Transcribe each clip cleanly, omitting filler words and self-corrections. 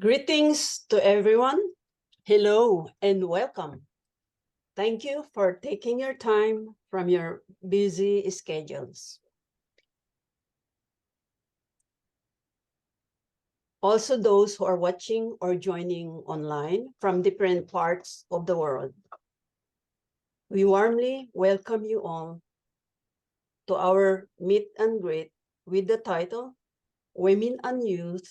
Greetings to everyone. Hello and welcome. Thank you for taking your time from your busy schedules. Also, those who are watching or joining online from different parts of the world. We warmly welcome you all to our meet and greet with the title Women and Youth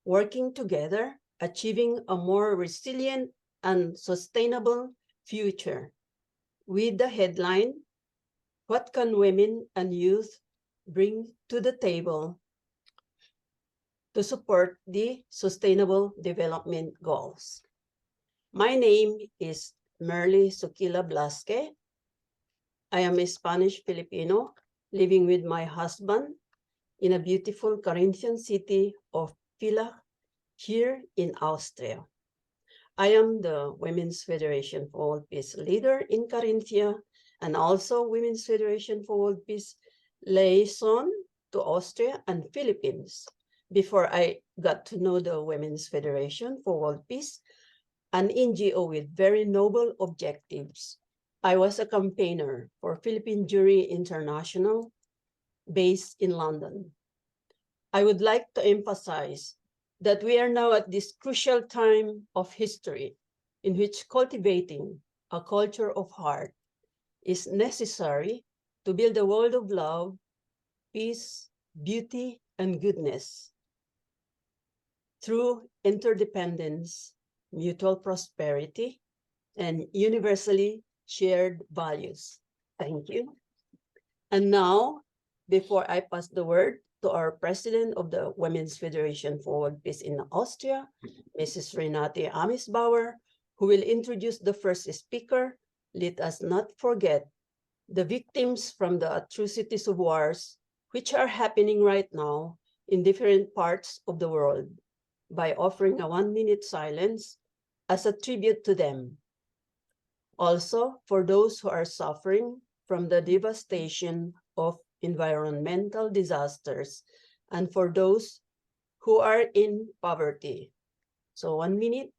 Working Together, Achieving a More Resilient and Sustainable Future, with the headline, What Can Women and Youth Bring to the Table to Support the Sustainable Development Goals? My name is Merle Soquila Blaschke. I am a Spanish Filipino living with my husband in a beautiful Carinthian city of Villach here in Austria. I am the Women's Federation for World Peace leader in Carinthia and also Women's Federation for World Peace Liaison to Austria and Philippines. Before I got to know the Women's Federation for World Peace, an NGO with very noble objectives, I was a campaigner for Philippine Jury International based in London. I would like to emphasize that we are now at this crucial time of history in which cultivating a culture of heart is necessary to build a world of love, peace, beauty, and goodness through interdependence, mutual prosperity, and universally shared values. Thank you. And now, before I pass the word to our president of the Women's Federation for World Peace in Austria, Mrs. Renate Amesbauer, who will introduce the first speaker, let us not forget the victims from the atrocities of wars which are happening right now in different parts of the world by offering a 1-minute silence as a tribute to them. Also, for those who are suffering from the devastation of environmental disasters, and for those who are in poverty. So 1 minute.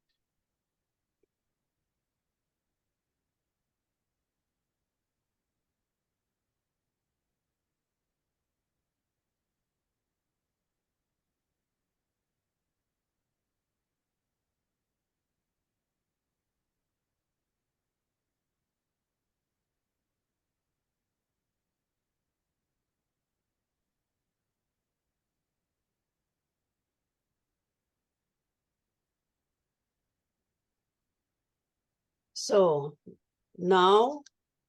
So now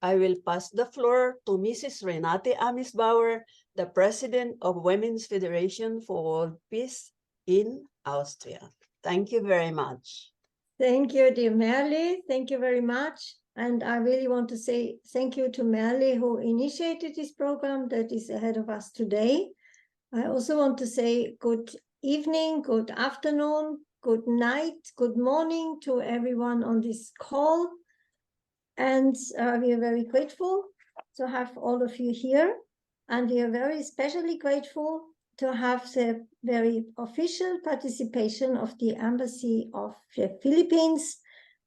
I will pass the floor to Mrs. Renate Amesbauer, the president of Women's Federation for World Peace in Austria. Thank you very much. Thank you, dear Merle. Thank you very much. And I really want to say thank you to Merle, who initiated this program that is ahead of us today. I also want to say good evening, good afternoon, good night, good morning to everyone on this call. And we are very grateful to have all of you here. And we are very especially grateful to have the very official participation of the Embassy of the Philippines,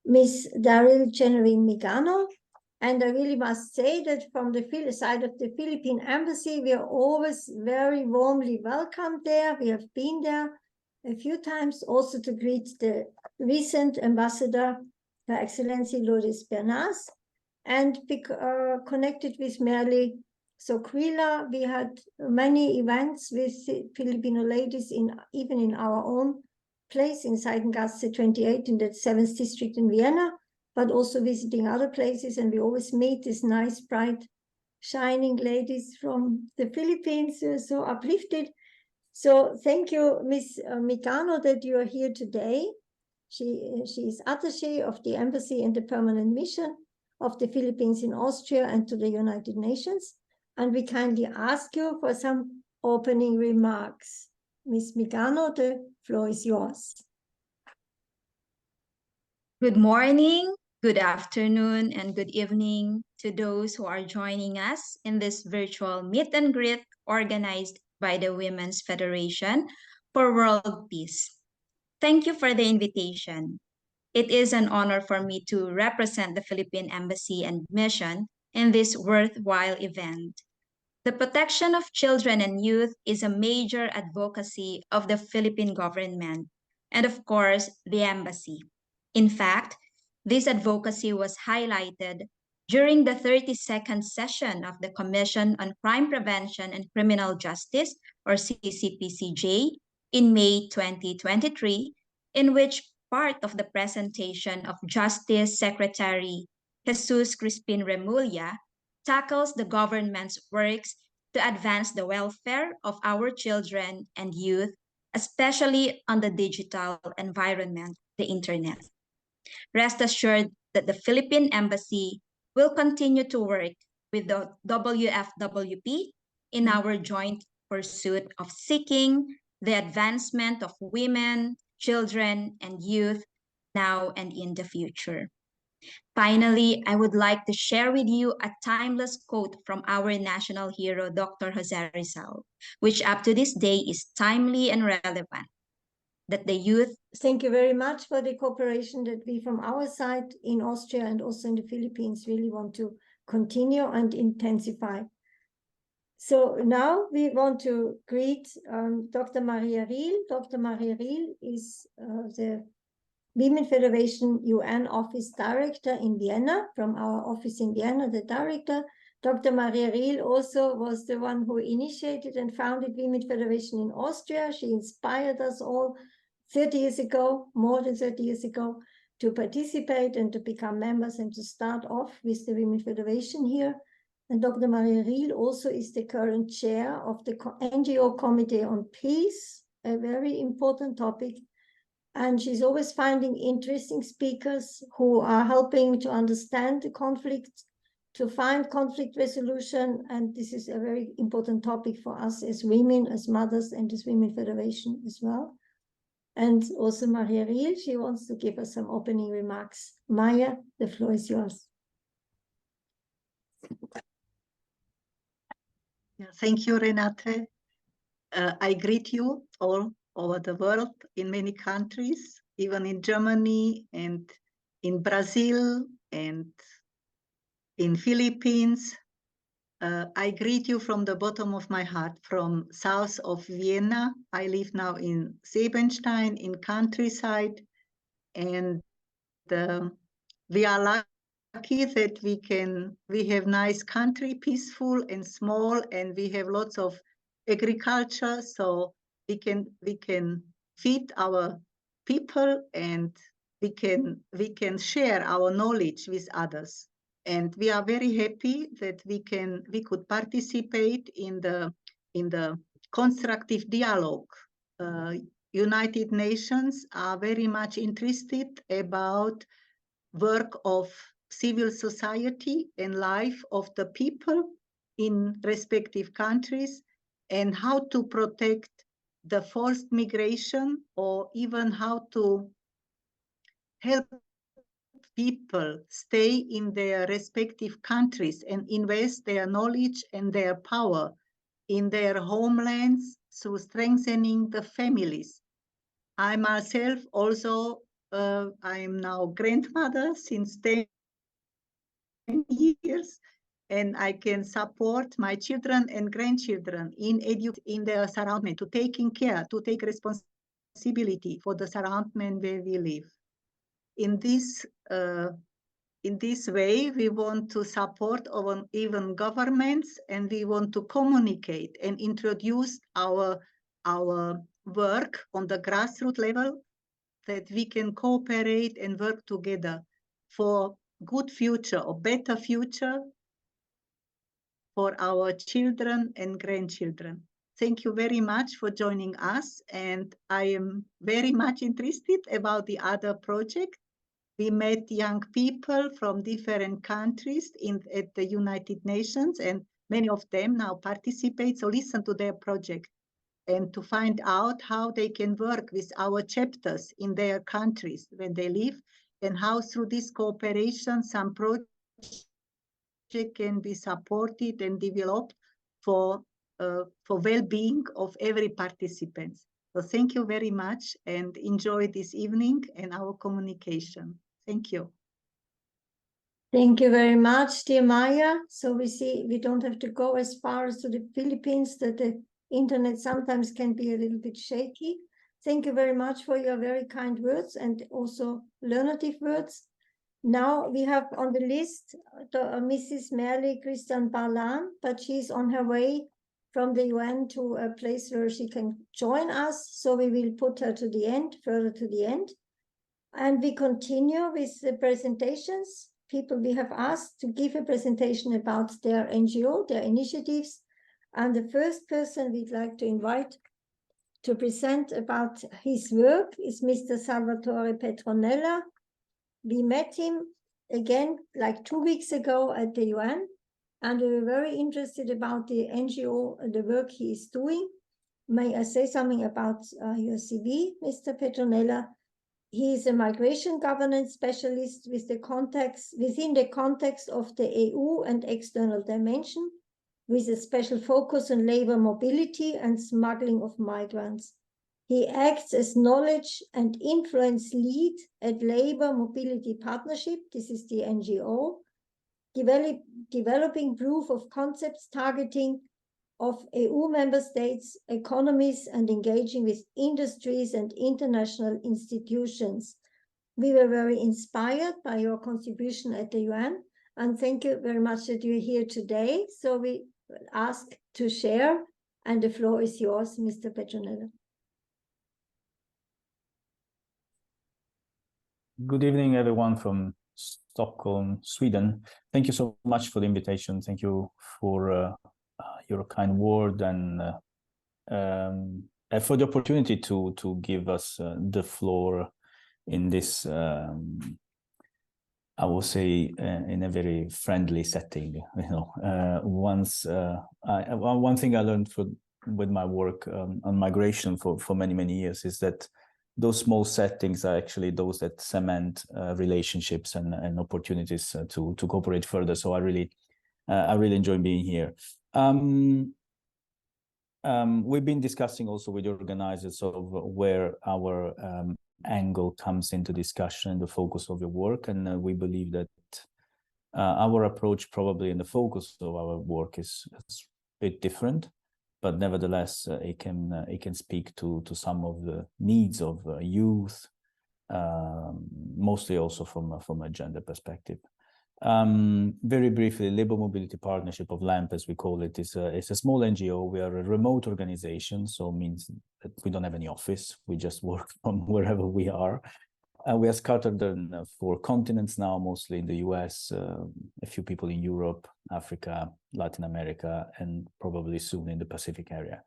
Miss Daryll Generyn Migano. And I really must say that from the side of the Philippine Embassy, we are always very warmly welcomed there. We have been there a few times also to greet the recent ambassador, Her Excellency Lourdes Bernas, and be connected with Merle Soquila. We had many events with Filipino ladies even in our own place in Seidengasse 28 in the 7th district in Vienna, but also visiting other places. And we always meet these nice, bright, shining ladies from the Philippines, so uplifted. So thank you, Miss Migano, that you are here today. She is Attache of the Embassy and the Permanent Mission of the Philippines in Austria and to the United Nations. And we kindly ask you for some opening remarks. Ms. Migano, the floor is yours. Good morning, good afternoon, and good evening to those who are joining us in this virtual meet and greet organized by the Women's Federation for world peace. Thank you for the invitation. It is an honor for me to represent the Philippine Embassy and Mission in this worthwhile event. The protection of children and youth is a major advocacy of the Philippine government and, of course, the embassy. In fact, this advocacy was highlighted during the 32nd session of the Commission on Crime Prevention and Criminal Justice, or CCPCJ, in May 2023, in which part of the presentation of Justice Secretary Jesus Crispin Remulla tackles the government's works to advance the welfare of our children and youth, especially on the digital environment, the internet. Rest assured that the Philippine Embassy will continue to work with the WFWP in our joint pursuit of seeking the advancement of women, children, and youth now and in the future. Finally, I would like to share with you a timeless quote from our national hero, Dr. Jose Rizal, which up to this day is timely and relevant, that the youth... Thank you very much for the cooperation that we from our side in Austria and also in the Philippines really want to continue and intensify. So now we want to greet Dr. Maria Riehl. Dr. Maria Riehl is the Women Federation UN Office Director in Vienna, from our office in Vienna, the director. Dr. Maria Riehl also was the one who initiated and founded Women Federation in Austria. She inspired us all 30 years ago, more than 30 years ago, to participate and to become members and to start off with the Women Federation here. And Dr. Maria Riehl also is the current chair of the NGO Committee on Peace, a very important topic. And she's always finding interesting speakers who are helping to understand the conflict, to find conflict resolution. And this is a very important topic for us as women, as mothers, and as Women Federation as well. And also Maria Riehl, she wants to give us some opening remarks. Maya, the floor is yours. Yeah, thank you, Renate. I greet you all over the world, in many countries, even in Germany and in Brazil and in Philippines. I greet you from the bottom of my heart, from south of Vienna. I live now in Sebenstein, in countryside, and we are lucky that we have nice country, peaceful and small, and we have lots of agriculture, so we can feed our people, and we can share our knowledge with others. And we are very happy that we could participate in the constructive dialogue. United Nations are very much interested about work of civil society and life of the people in respective countries, and how to protect the forced migration, or even how to help people stay in their respective countries and invest their knowledge and their power in their homelands through strengthening the families. I myself also, I am now grandmother since 10 years, and I can support my children and grandchildren in their surroundment, to taking care, to take responsibility for the surroundment where we live. In this way, we want to support even governments, and we want to communicate and introduce our work on the grassroots level, that we can cooperate and work together for good future or better future for our children and grandchildren. Thank you very much for joining us, and I am very much interested about the other project. We met young people from different countries at the United Nations, and many of them now participate, so listen to their project and to find out how they can work with our chapters in their countries when they live, and how through this cooperation some project can be supported and developed for well-being of every participant. So thank you very much and enjoy this evening and our communication. Thank you. Thank you very much, dear Maya. So we see we don't have to go as far as to the Philippines, that the internet sometimes can be a little bit shaky. Thank you very much for your very kind words and also learnative words. Now we have on the list Mrs. Merle Christian Barlaan, but she's on her way from the UN to a place where she can join us. So we will put her to the end, further to the end. And we continue with the presentations. People we have asked to give a presentation about their NGO, their initiatives. And the first person we'd like to invite to present about his work is Mr. Salvatore Petronella. We met him again like 2 weeks ago at the UN, and we were very interested about the NGO and the work he is doing. May I say something about your CV, Mr. Petronella? He is a migration governance specialist within the context of the EU and external dimension, with a special focus on labor mobility and smuggling of migrants. He acts as knowledge and influence lead at Labor Mobility Partnership, this is the NGO, developing proof of concepts targeting of EU member states, economies, and engaging with industries and international institutions. We were very inspired by your contribution at the UN, and thank you very much that you're here today. So we ask to share, and the floor is yours, Mr. Petronella. Good evening, everyone from Stockholm, Sweden. Thank you so much for the invitation. Thank you for your kind word and for the opportunity to give us the floor in this, I will say, in a very friendly setting. You know, one thing I learned with my work on migration for many years is that those small settings are actually those that cement relationships and opportunities to cooperate further. So I really enjoy being here. We've been discussing also with the organizers of where our angle comes into discussion, the focus of your work, and we believe that our approach probably and the focus of our work is a bit different, but nevertheless it can speak to some of the needs of youth, mostly also from a gender perspective. Very briefly, Labor Mobility Partnership of LAMP, as we call it, is a small NGO. We are a remote organization, so it means that we don't have any office. We just work from wherever we are. We are scattered in 4 continents now, mostly in the US, a few people in Europe, Africa, Latin America, and probably soon in the Pacific area.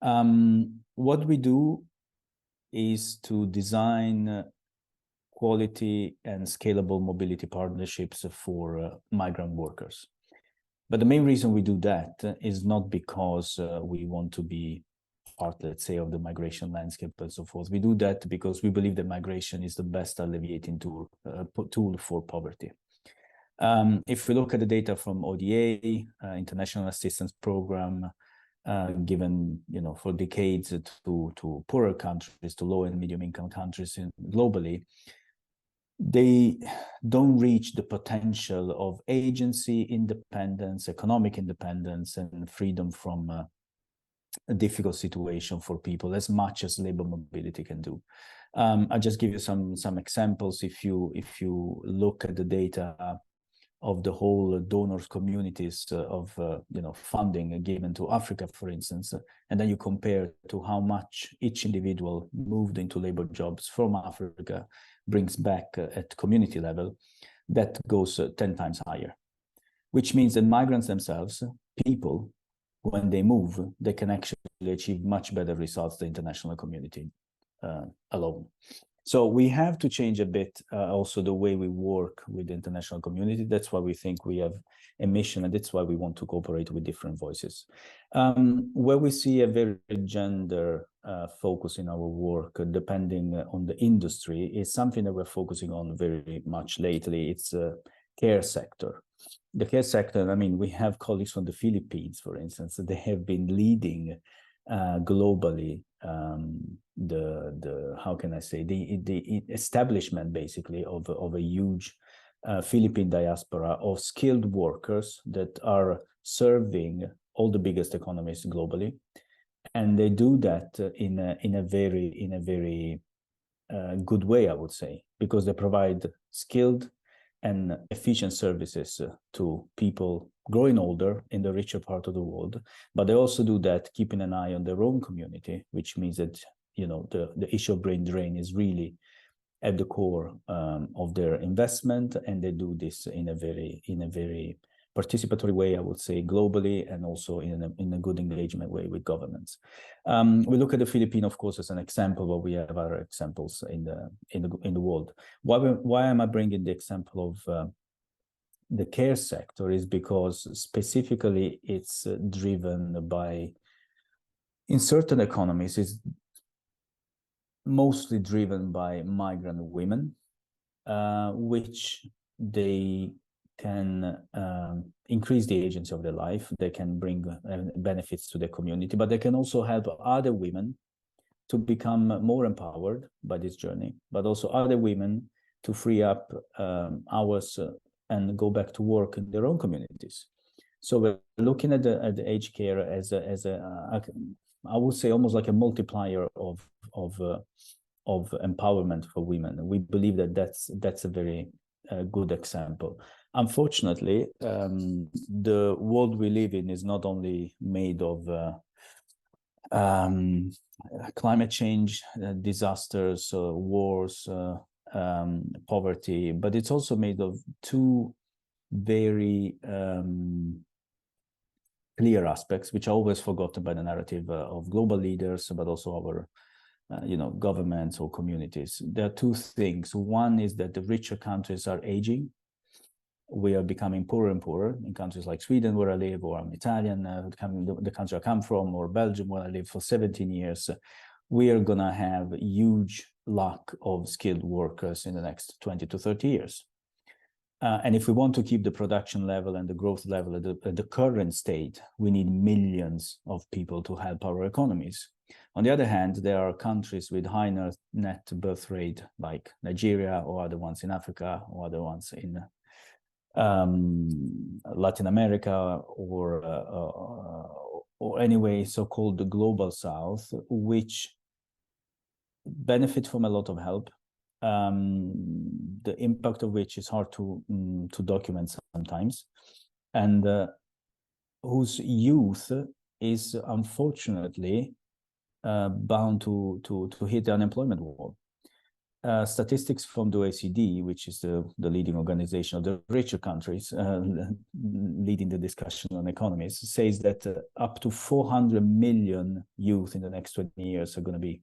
What we do is to design quality and scalable mobility partnerships for migrant workers. But the main reason we do that is not because we want to be part, let's say, of the migration landscape and so forth. We do that because we believe that migration is the best alleviating tool for poverty. If we look at the data from ODA, International Assistance Program, given, you know, for decades to poorer countries, to low and medium income countries globally, they don't reach the potential of agency independence, economic independence, and freedom from a difficult situation for people as much as labor mobility can do. I'll just give you some examples. If you look at the data of the whole donors communities of funding given to Africa, for instance, and then you compare to how much each individual moved into labor jobs from Africa brings back at community level, that goes 10 times higher, which means that migrants themselves, people, when they move, they can actually achieve much better results than the international community alone. So we have to change a bit also the way we work with the international community. That's why we think we have a mission, and that's why we want to cooperate with different voices. Where we see a very gender focus in our work, depending on the industry, is something that we're focusing on very much lately. It's a care sector. The care sector, I mean, we have colleagues from the Philippines, for instance, they have been leading globally the how can I say the establishment basically of a huge Philippine diaspora of skilled workers that are serving all the biggest economies globally, and they do that in a very good way, I would say, because they provide skilled and efficient services to people growing older in the richer part of the world. But they also do that keeping an eye on their own community, which means that, you know, the issue of brain drain is really at the core of their investment, and they do this in a very participatory way, I would say, globally, and also in a good engagement way with governments. We look at the Philippines, of course, as an example, but we have other examples in the world. Why am I bringing the example of the care sector? Is because specifically it's driven by, in certain economies, it's mostly driven by migrant women, which they can increase the agency of their life. They can bring benefits to the community, but they can also help other women to become more empowered by this journey, but also other women to free up hours and go back to work in their own communities. So we're looking at the aged care as a I would say almost like a multiplier of empowerment for women. We believe that that's a very good example. Unfortunately, the world we live in is not only made of climate change, disasters, wars, poverty, but it's also made of two very clear aspects, which are always forgotten by the narrative of global leaders, but also our governments or communities. There are two things. One is that the richer countries are aging. We are becoming poorer and poorer in countries like Sweden, where I live, or I'm Italian, the country I come from, or Belgium, where I lived for 17 years. We are going to have a huge lack of skilled workers in the next 20 to 30 years. And if we want to keep the production level and the growth level at the current state, we need millions of people to help our economies. On the other hand, there are countries with high net birth rate, like Nigeria, or other ones in Africa, or other ones in Latin America, or anyway, so-called the global South, which benefit from a lot of help, the impact of which is hard to document sometimes, and whose youth is unfortunately bound to hit the unemployment wall. Statistics from the OECD, which is the leading organization of the richer countries, leading the discussion on economies, says that up to 400 million youth in the next 20 years are going to be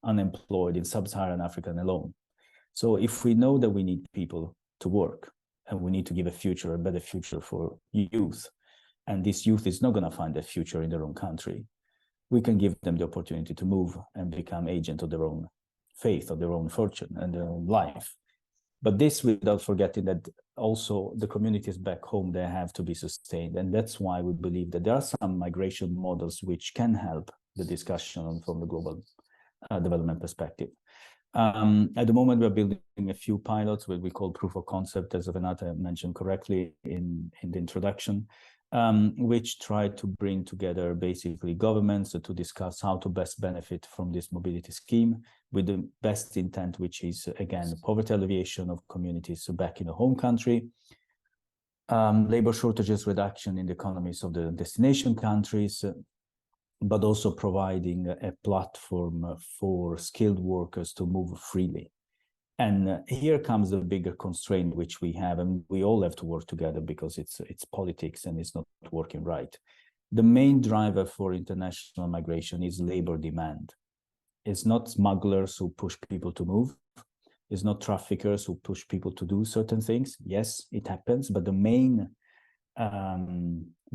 unemployed in sub-Saharan Africa alone. So if we know that we need people to work, and we need to give a better future for youth, and this youth is not going to find a future in their own country, we can give them the opportunity to move and become agents of their own faith, of their own fortune and their own life. But this without forgetting that also the communities back home, they have to be sustained. And that's why we believe that there are some migration models which can help the discussion from the global development perspective. At the moment, we're building a few pilots, what we call proof of concept, as Renate mentioned correctly in the introduction, which try to bring together basically governments to discuss how to best benefit from this mobility scheme with the best intent, which is, again, poverty alleviation of communities back in the home country, labor shortages reduction in the economies of the destination countries, but also providing a platform for skilled workers to move freely. And here comes the bigger constraint which we have, and we all have to work together because it's politics and it's not working right. The main driver for international migration is labor demand. It's not smugglers who push people to move. It's not traffickers who push people to do certain things. Yes, it happens, but the main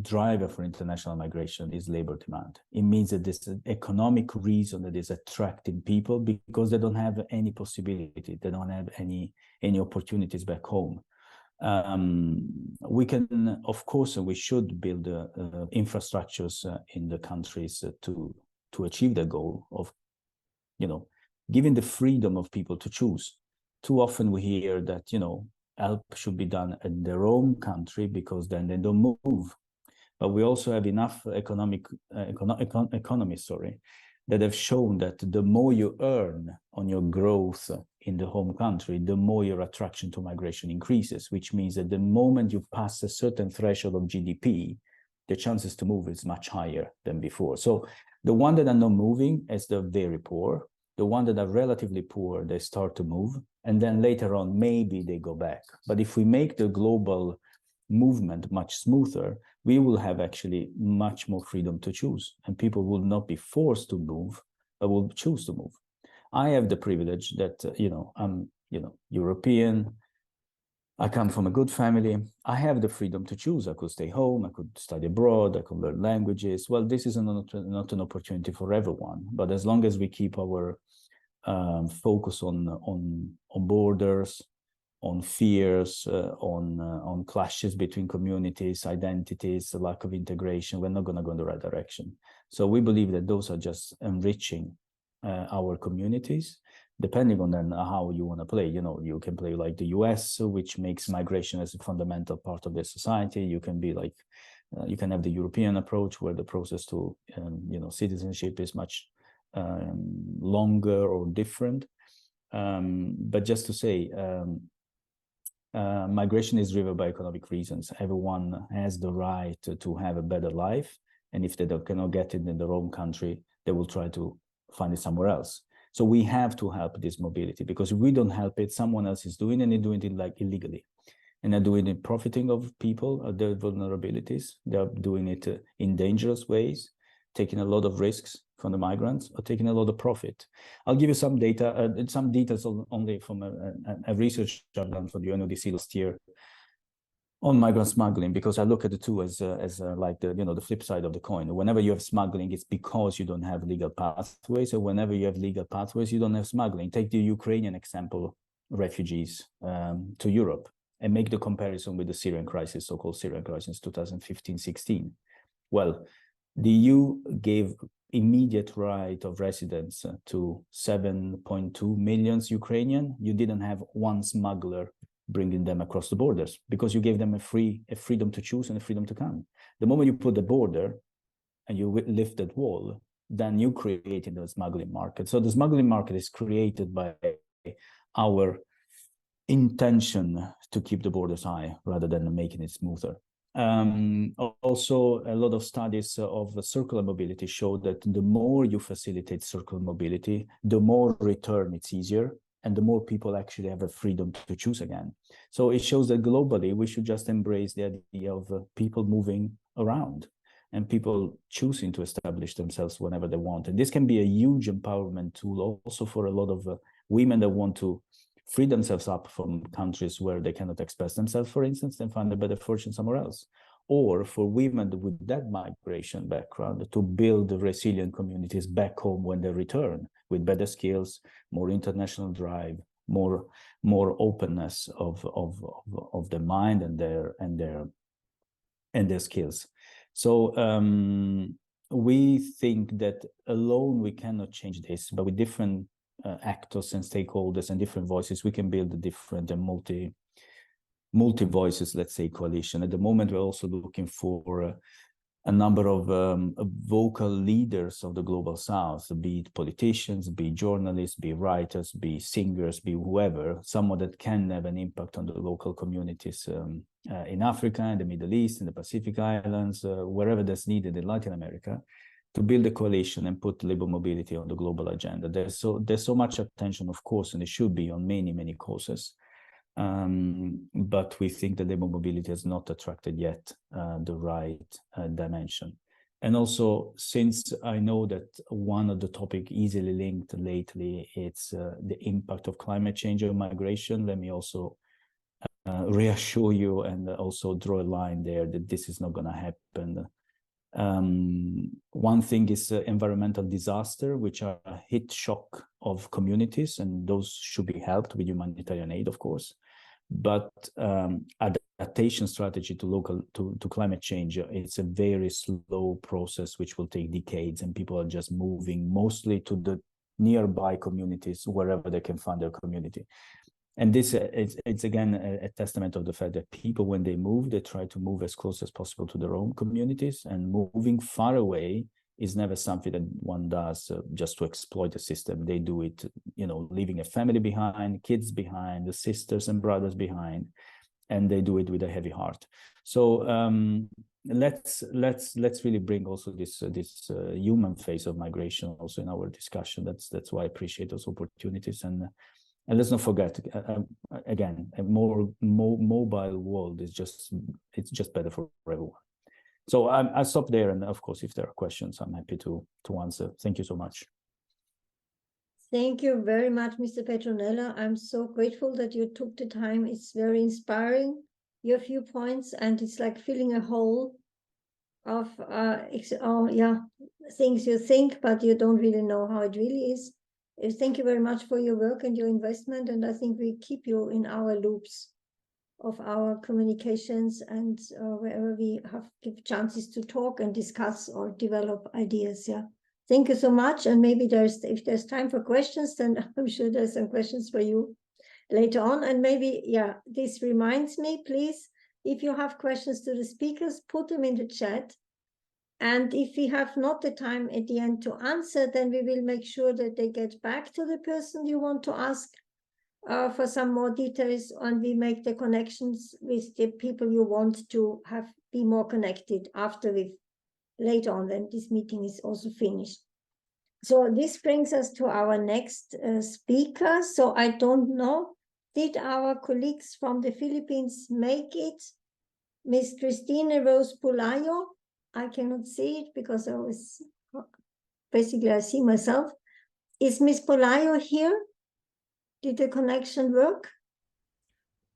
driver for international migration is labor demand. It means that there's an economic reason that is attracting people because they don't have any possibility. They don't have any opportunities back home. We can, of course, we should build infrastructures in the countries to to achieve the goal of, giving the freedom of people to choose. Too often we hear that, help should be done in their own country because then they don't move. But we also have enough economists, that have shown that the more you earn on your growth in the home country, the more your attraction to migration increases, which means that the moment you pass a certain threshold of GDP, the chances to move is much higher than before. So the ones that are not moving, as the very poor, the ones that are relatively poor, they start to move, and then later on, maybe they go back. But if we make the global movement much smoother, we will have actually much more freedom to choose, and people will not be forced to move, but will choose to move. I have the privilege that, I'm, European. I come from a good family. I have the freedom to choose. I could stay home. I could study abroad. I could learn languages. Well, this is not an opportunity for everyone, but as long as we keep our focus on borders, on fears, on clashes between communities, identities, the lack of integration, we're not going to go in the right direction. So we believe that those are just enriching our communities, depending on then how you want to play. You can play like the US, which makes migration as a fundamental part of their society. You can be like, you can have the European approach where the process to, citizenship is much longer or different. But just to say, migration is driven by economic reasons. Everyone has the right to have a better life. And if they cannot get it in their own country, they will try to find it somewhere else. So we have to help this mobility, because if we don't help it, someone else is doing it, and they're doing it like illegally. And they're doing it profiting of people, their vulnerabilities. They're doing it in dangerous ways, taking a lot of risks from the migrants, or taking a lot of profit. I'll give you some data, some details only from a research I've done for the UNODC last year on migrant smuggling, because I look at the two as like the flip side of the coin. Whenever you have smuggling, it's because you don't have legal pathways. So whenever you have legal pathways, you don't have smuggling. Take the Ukrainian example, refugees to Europe, and make the comparison with the Syrian crisis, so-called Syrian crisis, 2015-16. Well, the EU gave immediate right of residence to 7.2 million Ukrainian. You didn't have one smuggler bringing them across the borders, because you gave them a freedom to choose and a freedom to come. The moment you put the border and you lift that wall, then you created the smuggling market. So the smuggling market is created by our intention to keep the borders high rather than making it smoother. Also, a lot of studies of circular mobility show that the more you facilitate circular mobility, the more return it's easier, and the more people actually have a freedom to choose again. So it shows that globally, we should just embrace the idea of people moving around and people choosing to establish themselves whenever they want. And this can be a huge empowerment tool also for a lot of women that want to free themselves up from countries where they cannot express themselves, for instance, and find a better fortune somewhere else. Or for women with that migration background to build resilient communities back home when they return, with better skills, more international drive, more openness of the mind and their skills. So we think that alone we cannot change this, but with different actors and stakeholders and different voices, we can build a different and multi voices, let's say, coalition. At the moment, we're also looking for a number of vocal leaders of the global South, be it politicians, be it journalists, be it writers, be it singers, be whoever, someone that can have an impact on the local communities in Africa, in the Middle East, in the Pacific Islands, wherever that's needed in Latin America, to build a coalition and put labor mobility on the global agenda. There's so much attention, of course, and it should be on many causes. But we think that labor mobility has not attracted yet the right dimension. And also, since I know that one of the topics easily linked lately, it's the impact of climate change on migration, let me also reassure you and also draw a line there that this is not going to happen. One thing is environmental disaster, which are a heat shock of communities, and those should be helped with humanitarian aid, of course. But adaptation strategy to climate change, it's a very slow process which will take decades, and people are just moving mostly to the nearby communities wherever they can find their community. And this it's again a testament of the fact that people, when they move, they try to move as close as possible to their own communities, and moving far away is never something that one does just to exploit the system. They do it, you know, leaving a family behind, kids behind, the sisters and brothers behind, and they do it with a heavy heart. So let's really bring also this human face of migration also in our discussion. That's why I appreciate those opportunities. And let's not forget, again, a more mobile world is just better for everyone. So I'll stop there, and of course, if there are questions, I'm happy to answer. Thank you so much. Thank you very much, Mr. Petronella. I'm so grateful that you took the time. It's very inspiring, your viewpoints, and it's like filling a hole of things you think, but you don't really know how it really is. Thank you very much for your work and your investment, and I think we keep you in our loops of our communications, and wherever we give chances to talk and discuss or develop ideas. Yeah, thank you so much. And maybe if there's time for questions, then I'm sure there's some questions for you later on. And maybe, yeah, this reminds me, please, if you have questions to the speakers, put them in the chat. And if we have not the time at the end to answer, then we will make sure that they get back to the person you want to ask for some more details, and we make the connections with the people you want to be more connected after later on when this meeting is also finished. So this brings us to our next speaker. So I don't know, did our colleagues from the Philippines make it? Miss Christina Rose Bulayo, I cannot see it because I see myself. Is Miss Bulayo here? Did the connection work?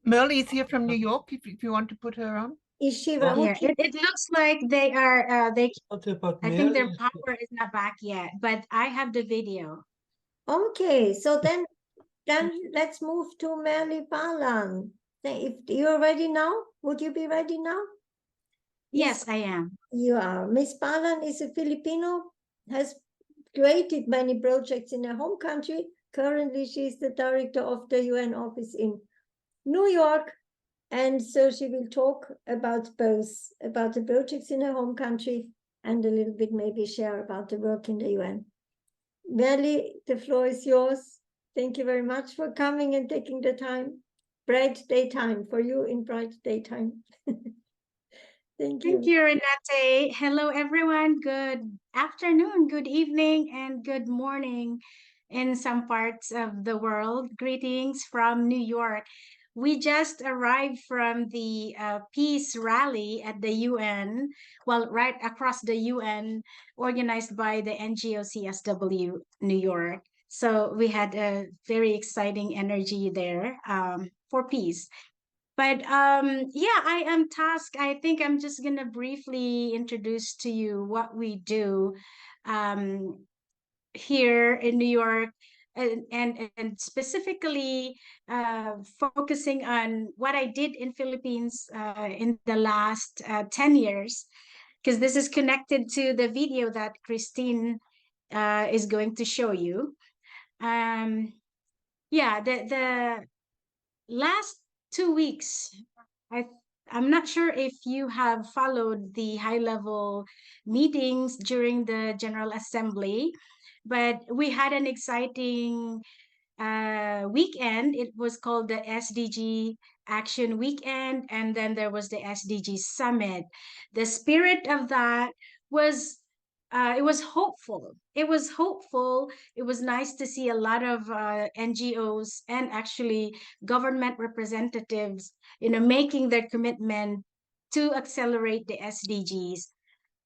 Merle is here from New York, if you want to put her on. Is she Yeah, working? it looks like they are, I think their Merle. power is not back yet, but I have the video. Okay, so then let's move to Merle Barlaan. If you're ready now, would you be ready now? Yes, I am. You are. Miss Barlaan is a Filipino, has created many projects in her home country. Currently, she is the director of the UN office in New York. And so she will talk about both, about the projects in her home country and a little bit maybe share about the work in the UN. Merle, the floor is yours. Thank you very much for coming and taking the time. Bright daytime for you in bright daytime. Thank you. Thank you, Renate. Hello, everyone. Good afternoon, good evening, and good morning in some parts of the world. Greetings from New York. We just arrived from the peace rally at the UN, well, right across the UN, organized by the NGO CSW New York. So we had a very exciting energy there for peace. But yeah, I am tasked. I think I'm just gonna briefly introduce to you what we do here in New York, and specifically focusing on what I did in Philippines in the last 10 years, because this is connected to the video that Christine is going to show you. Yeah, the last 2 weeks, I'm not sure if you have followed the high-level meetings during the General Assembly, but we had an exciting weekend. It was called the SDG Action Weekend, and then there was the SDG Summit. The spirit of that was it was hopeful. It was hopeful. It was nice to see a lot of NGOs and actually government representatives, making their commitment to accelerate the SDGs.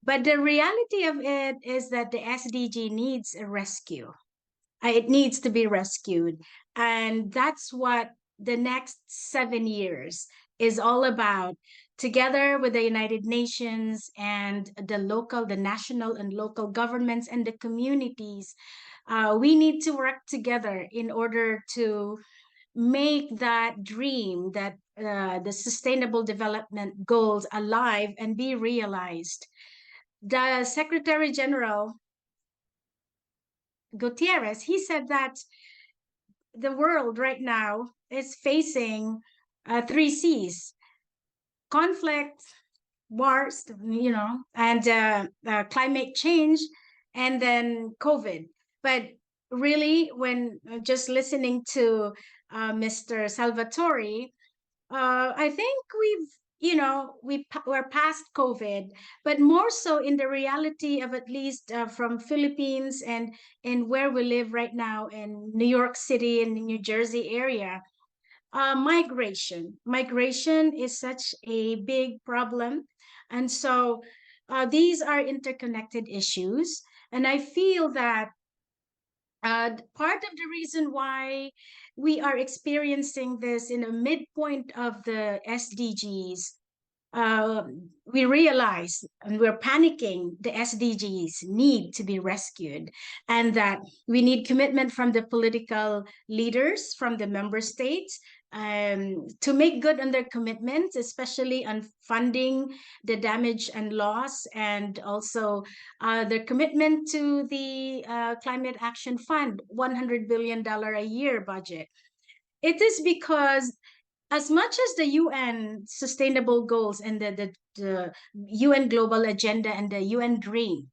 But the reality of it is that the SDG needs a rescue. It needs to be rescued. And that's what the next 7 years is all about. Together with the United Nations and the national and local governments and the communities, we need to work together in order to make that dream, that the Sustainable Development Goals alive and be realized. The Secretary General Gutierrez, he said that the world right now is facing 3 C's: conflict, wars, and climate change, and then COVID. But really, when just listening to Mr. Salvatore, I think we're past COVID, but more so in the reality of, at least from Philippines and where we live right now in New York City and New Jersey area. Migration is such a big problem, and so these are interconnected issues. And I feel that part of the reason why we are experiencing this in a midpoint of the SDGs, we realize and we're panicking the SDGs need to be rescued, and that we need commitment from the political leaders, from the member states, to make good on their commitments, especially on funding the damage and loss, and also their commitment to the Climate Action Fund, $100 billion a year budget. It is because as much as the UN sustainable goals and the UN global agenda and the UN dream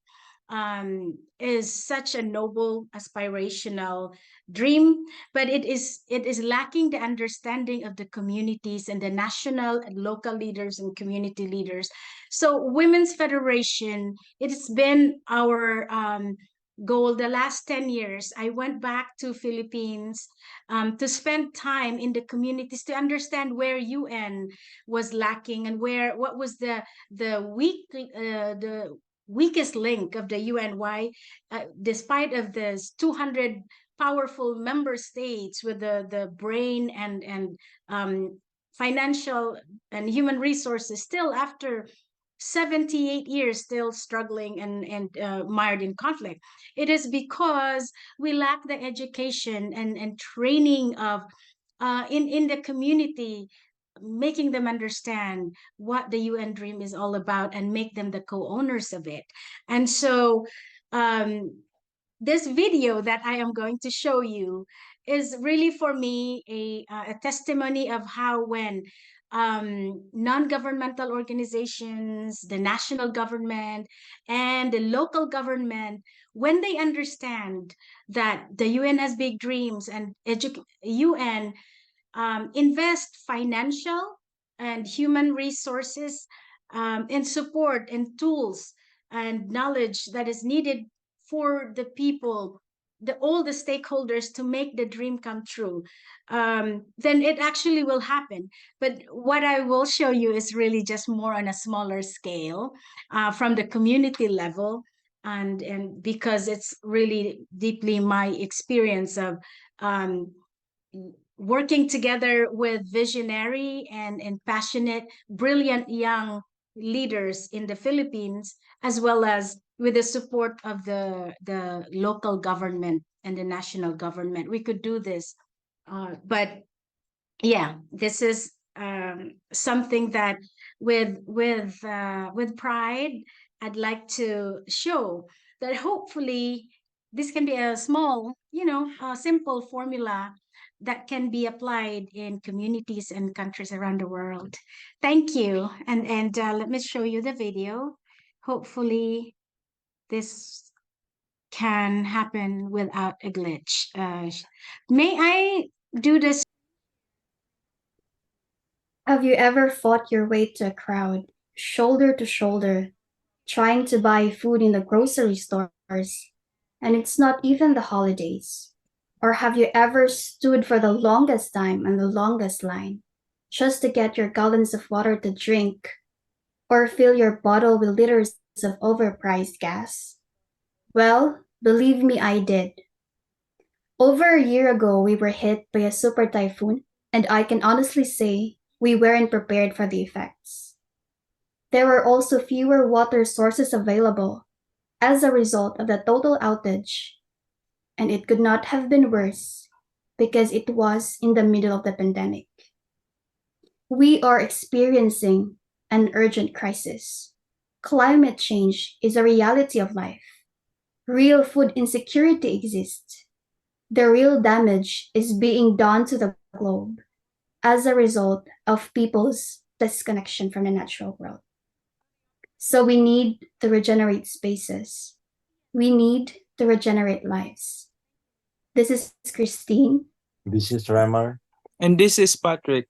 is such a noble aspirational dream, but it is lacking the understanding of the communities and the national and local leaders and community leaders. So Women's Federation, it's been our goal the last 10 years. I went back to Philippines to spend time in the communities to understand where UN was lacking and what was the weakest link of the UN. Why, despite of this 200 powerful member states with the brain and financial and human resources, still after 78 years still struggling and mired in conflict. It is because we lack the education and training of in the community, making them understand what the UN dream is all about and make them the co-owners of it. And so this video that I am going to show you is really for me a testimony of how when non-governmental organizations, the national government, and the local government, when they understand that the UN has big dreams and UN invest financial and human resources and support and tools and knowledge that is needed for the people, all the stakeholders to make the dream come true, then it actually will happen. But what I will show you is really just more on a smaller scale from the community level, and because it's really deeply my experience of working together with visionary and passionate, brilliant young leaders in the Philippines, as well as with the support of the local government and the national government. We could do this. But yeah, this is something that with pride, I'd like to show that hopefully this can be a small, simple formula that can be applied in communities and countries around the world. Thank you. And let me show you the video. Hopefully this can happen without a glitch. May I do this? Have you ever fought your way to a crowd, shoulder to shoulder, trying to buy food in the grocery stores, and it's not even the holidays? Or have you ever stood for the longest time and the longest line, just to get your gallons of water to drink, or fill your bottle with liters of overpriced gas? Well, believe me, I did. Over a year ago, we were hit by a super typhoon, and I can honestly say we weren't prepared for the effects. There were also fewer water sources available as a result of the total outage, and it could not have been worse. because it was in the middle of the pandemic. We are experiencing an urgent crisis. Climate change is a reality of life. Real food insecurity exists. The real damage is being done to the globe as a result of people's disconnection from the natural world. So we need to regenerate spaces. We need to regenerate lives. This is Christine. This is Ramar. And this is Patrick.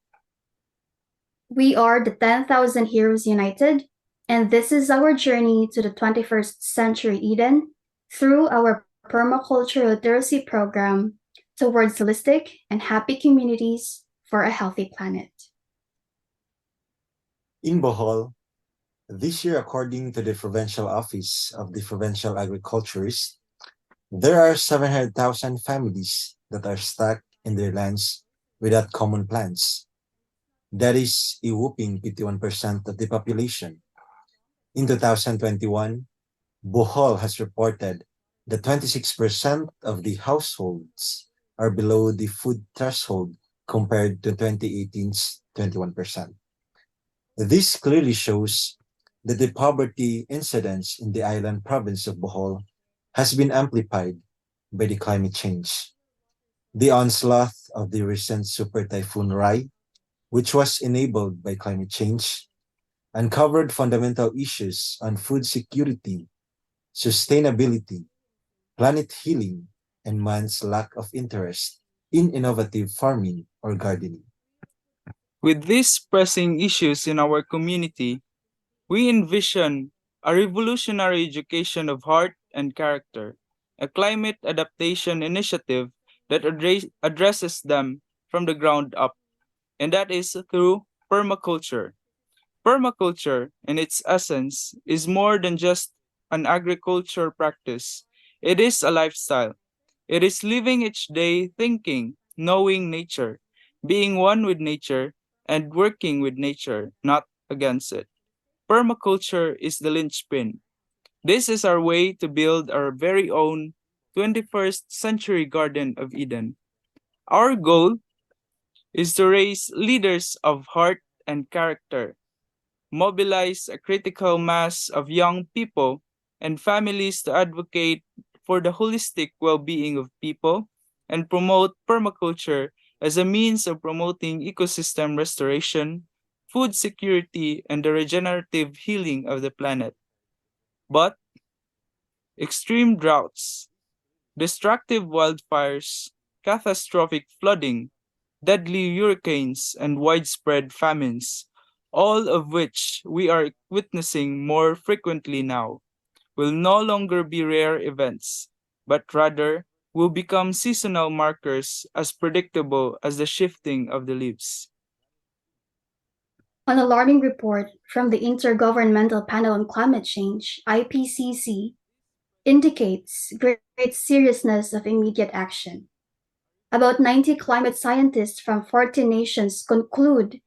We are the 10,000 Heroes United, and this is our journey to the 21st century Eden through our permaculture literacy program towards holistic and happy communities for a healthy planet. In Bohol, this year, according to the Provincial Office of the Provincial Agriculturist, there are 700,000 families that are stuck in their lands without common plants. That is a whopping 51% of the population. In 2021, Bohol has reported that 26% of the households are below the food threshold compared to 2018's 21%. This clearly shows that the poverty incidence in the island province of Bohol has been amplified by the climate change. The onslaught of the recent super typhoon Riehl, which was enabled by climate change, uncovered fundamental issues on food security, sustainability, planet healing, and man's lack of interest in innovative farming or gardening. With these pressing issues in our community, we envision a revolutionary education of heart and character, a climate adaptation initiative that addresses them from the ground up, and that is through permaculture. Permaculture, in its essence, is more than just an agriculture practice. It is a lifestyle. It is living each day thinking, knowing nature, being one with nature, and working with nature, not against it. Permaculture is the linchpin. This is our way to build our very own 21st century Garden of Eden. Our goal is to raise leaders of heart and character, mobilize a critical mass of young people and families to advocate for the holistic well-being of people, and promote permaculture as a means of promoting ecosystem restoration, food security, and the regenerative healing of the planet. But extreme droughts, destructive wildfires, catastrophic flooding, deadly hurricanes, and widespread famines, all of which we are witnessing more frequently now, will no longer be rare events, but rather will become seasonal markers as predictable as the shifting of the leaves. An alarming report from the Intergovernmental Panel on Climate Change, IPCC, indicates great seriousness of immediate action. About 90 climate scientists from 14 nations conclude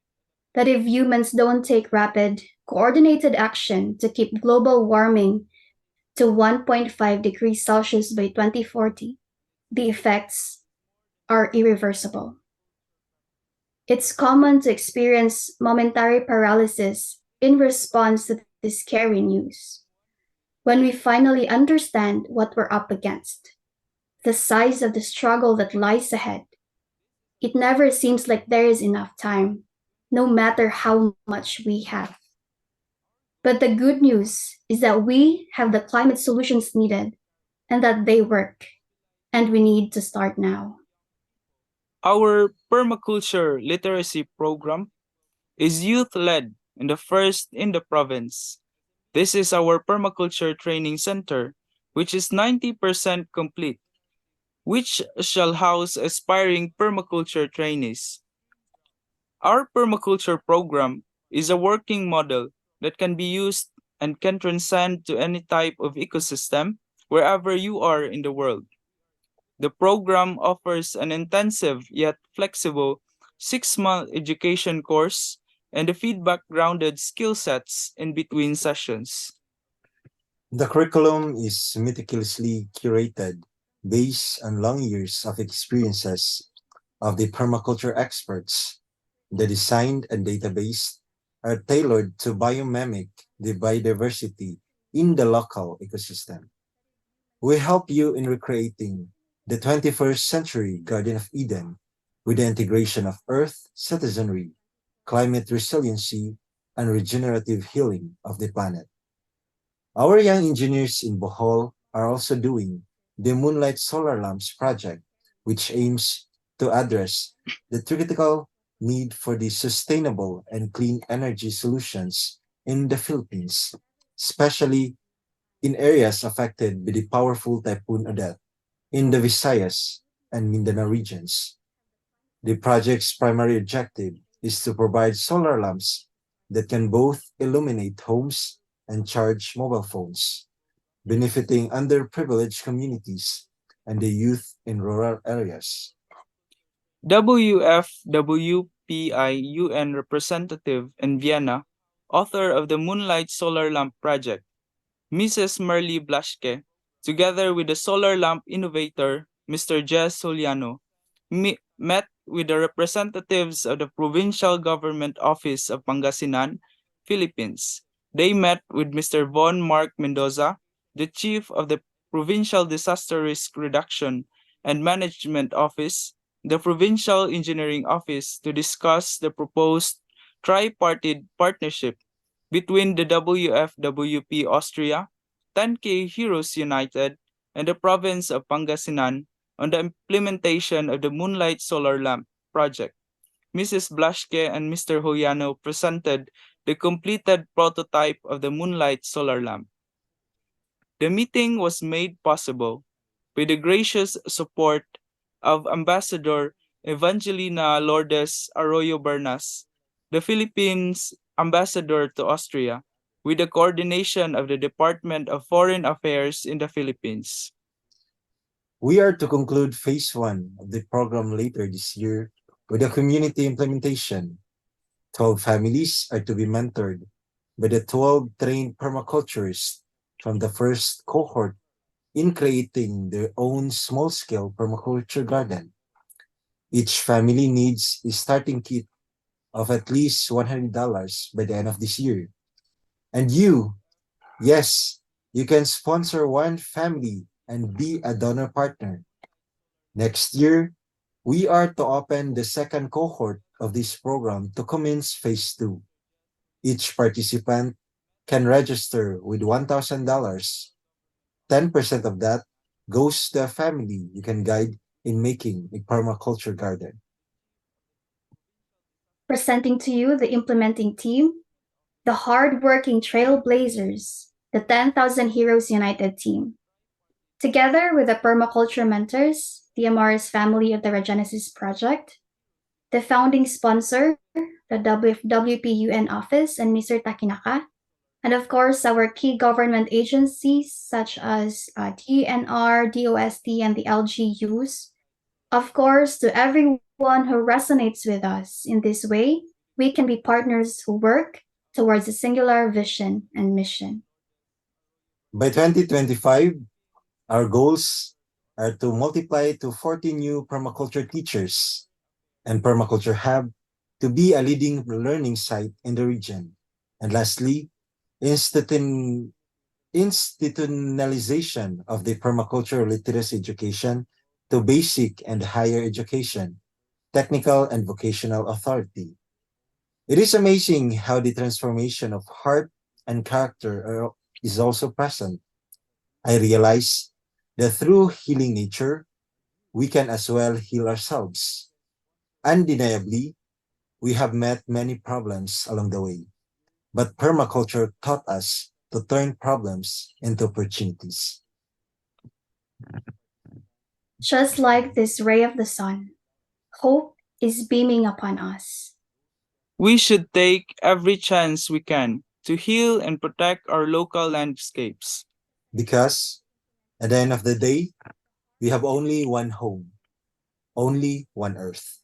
that if humans don't take rapid, coordinated action to keep global warming to 1.5 degrees Celsius by 2040, the effects are irreversible. It's common to experience momentary paralysis in response to this scary news. When we finally understand what we're up against, the size of the struggle that lies ahead, it never seems like there is enough time, no matter how much we have. But the good news is that we have the climate solutions needed and that they work, and we need to start now. Our permaculture literacy program is youth-led and the first in the province. This is our permaculture training center, which is 90% complete, which shall house aspiring permaculture trainees. Our permaculture program is a working model that can be used and can transcend to any type of ecosystem wherever you are in the world. The program offers an intensive yet flexible 6-month education course and the feedback-grounded skill sets in between sessions. The curriculum is meticulously curated based on long years of experiences of the permaculture experts. The design and database are tailored to biomimic the biodiversity in the local ecosystem. We help you in recreating the 21st century Garden of Eden with the integration of earth citizenry, climate resiliency, and regenerative healing of the planet. Our young engineers in Bohol are also doing the Moonlight Solar Lamps project, which aims to address the critical need for the sustainable and clean energy solutions in the Philippines, especially in areas affected by the powerful Typhoon Odette in the Visayas and Mindanao regions. The project's primary objective is to provide solar lamps that can both illuminate homes and charge mobile phones, benefiting underprivileged communities and the youth in rural areas. WFWPI UN representative in Vienna, author of the Moonlight Solar Lamp Project, Mrs. Merle Blaschke, together with the solar lamp innovator, Mr. Jess Soliano, met with the representatives of the Provincial Government Office of Pangasinan, Philippines. They met with Mr. Von Mark Mendoza, the Chief of the Provincial Disaster Risk Reduction and Management Office, the Provincial Engineering Office, to discuss the proposed tripartite partnership between the WFWP Austria, 10K Heroes United, and the province of Pangasinan on the implementation of the Moonlight Solar Lamp project. Mrs. Blaschke and Mr. Hoyano presented the completed prototype of the Moonlight Solar Lamp. The meeting was made possible by the gracious support of Ambassador Evangelina Lourdes Arroyo Bernas, the Philippines Ambassador to Austria, with the coordination of the Department of Foreign Affairs in the Philippines. We are to conclude phase 1 of the program later this year with a community implementation. 12 families are to be mentored by the 12 trained permaculturists from the first cohort in creating their own small-scale permaculture garden. Each family needs a starting kit of at least $100 by the end of this year. And you, yes, you can sponsor one family and be a donor partner. Next year, we are to open the second cohort of this program to commence phase 2. Each participant can register with $1,000. 10% of that goes to a family you can guide in making a permaculture garden. Presenting to you the implementing team, the hard-working trailblazers, the 10,000 Heroes United team. Together with the permaculture mentors, the Amaris family of the Regenesis Project, the founding sponsor, the WFWP UN office and Mr. Takinaka, and of course our key government agencies such as DNR, DOST, and the LGUs. Of course, to everyone who resonates with us in this way, we can be partners who work towards a singular vision and mission. By 2025, our goals are to multiply to 40 new permaculture teachers and Permaculture Hub to be a leading learning site in the region. And lastly, institutionalization of the permaculture literacy education to basic and higher education, technical and vocational authority. It is amazing how the transformation of heart and character is also present. I realize that through healing nature, we can as well heal ourselves. Undeniably, we have met many problems along the way, but permaculture taught us to turn problems into opportunities. Just like this ray of the sun, hope is beaming upon us. We should take every chance we can to heal and protect our local landscapes. Because at the end of the day, we have only one home, only one earth.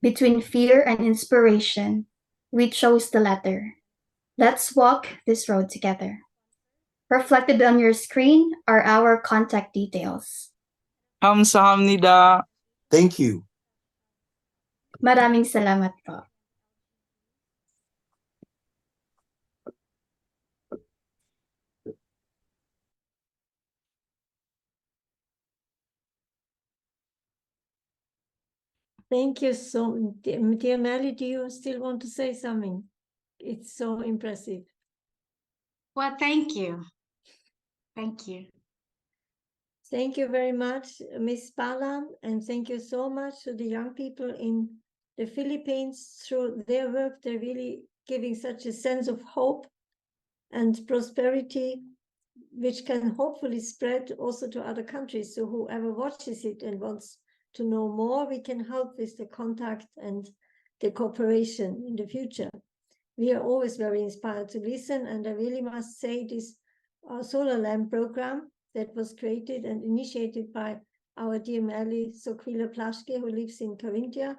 Between fear and inspiration, we chose the latter. Let's walk this road together. Reflected on your screen are our contact details. 감사합니다. Thank you. Maraming salamat po. Thank you so much. Dear Merle, do you still want to say something? It's so impressive. Well, thank you. Thank you. Thank you very much, Ms. Barlaan, and thank you so much to the young people in the Philippines. Through their work, they're really giving such a sense of hope and prosperity, which can hopefully spread also to other countries. So whoever watches it and wants to know more, we can help with the contact and the cooperation in the future. We are always very inspired to listen, and I really must say this solar lamp program that was created and initiated by our dear Merle Soquila Blaschke, who lives in Carinthia.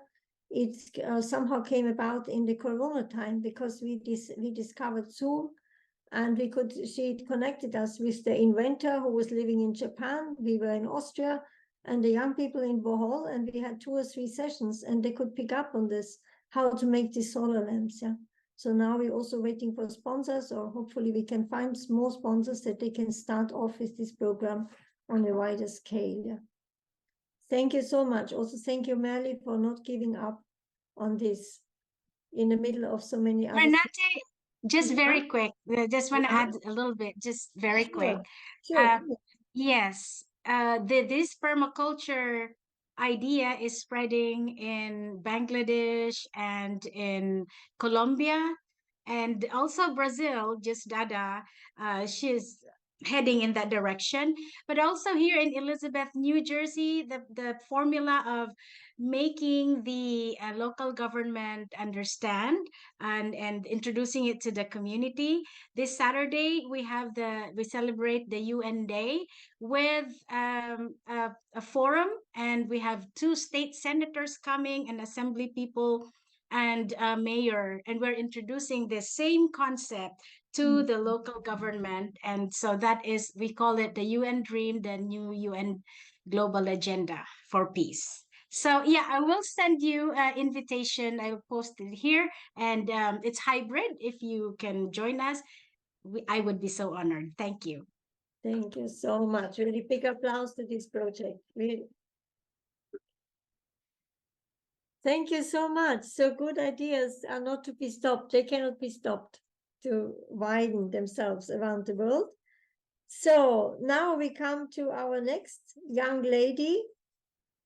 It somehow came about in the Corona time because we discovered Zoom, and she connected us with the inventor who was living in Japan. We were in Austria, and the young people in Bohol, and we had 2 or 3 sessions, and they could pick up on this, how to make these solar lamps. Yeah. So now we're also waiting for sponsors, or hopefully we can find more sponsors that they can start off with this program on a wider scale. Yeah. Thank you so much. Also, thank you, Merle, for not giving up on this in the middle of so many other Renate, things. just very quick. I just want to Yeah. add a little bit, just very quick. Sure. Yes, this permaculture idea is spreading in Bangladesh and in Colombia and also Brazil. Just Dada, she's heading in that direction. But also here in Elizabeth, New Jersey, the formula of making the local government understand and introducing it to the community. This Saturday we celebrate the UN Day with a forum, and we have 2 state senators coming and assembly people and mayor, and we're introducing the same concept to the local government. And so that is, we call it the UN Dream, the new UN global agenda for peace. So yeah, I will send you an invitation. I'll post it here, and it's hybrid. If you can join us, I would be so honored. Thank you. Thank you so much. Really big applause to this project. Really. Thank you so much. So good ideas are not to be stopped. They cannot be stopped to widen themselves around the world. So now we come to our next young lady,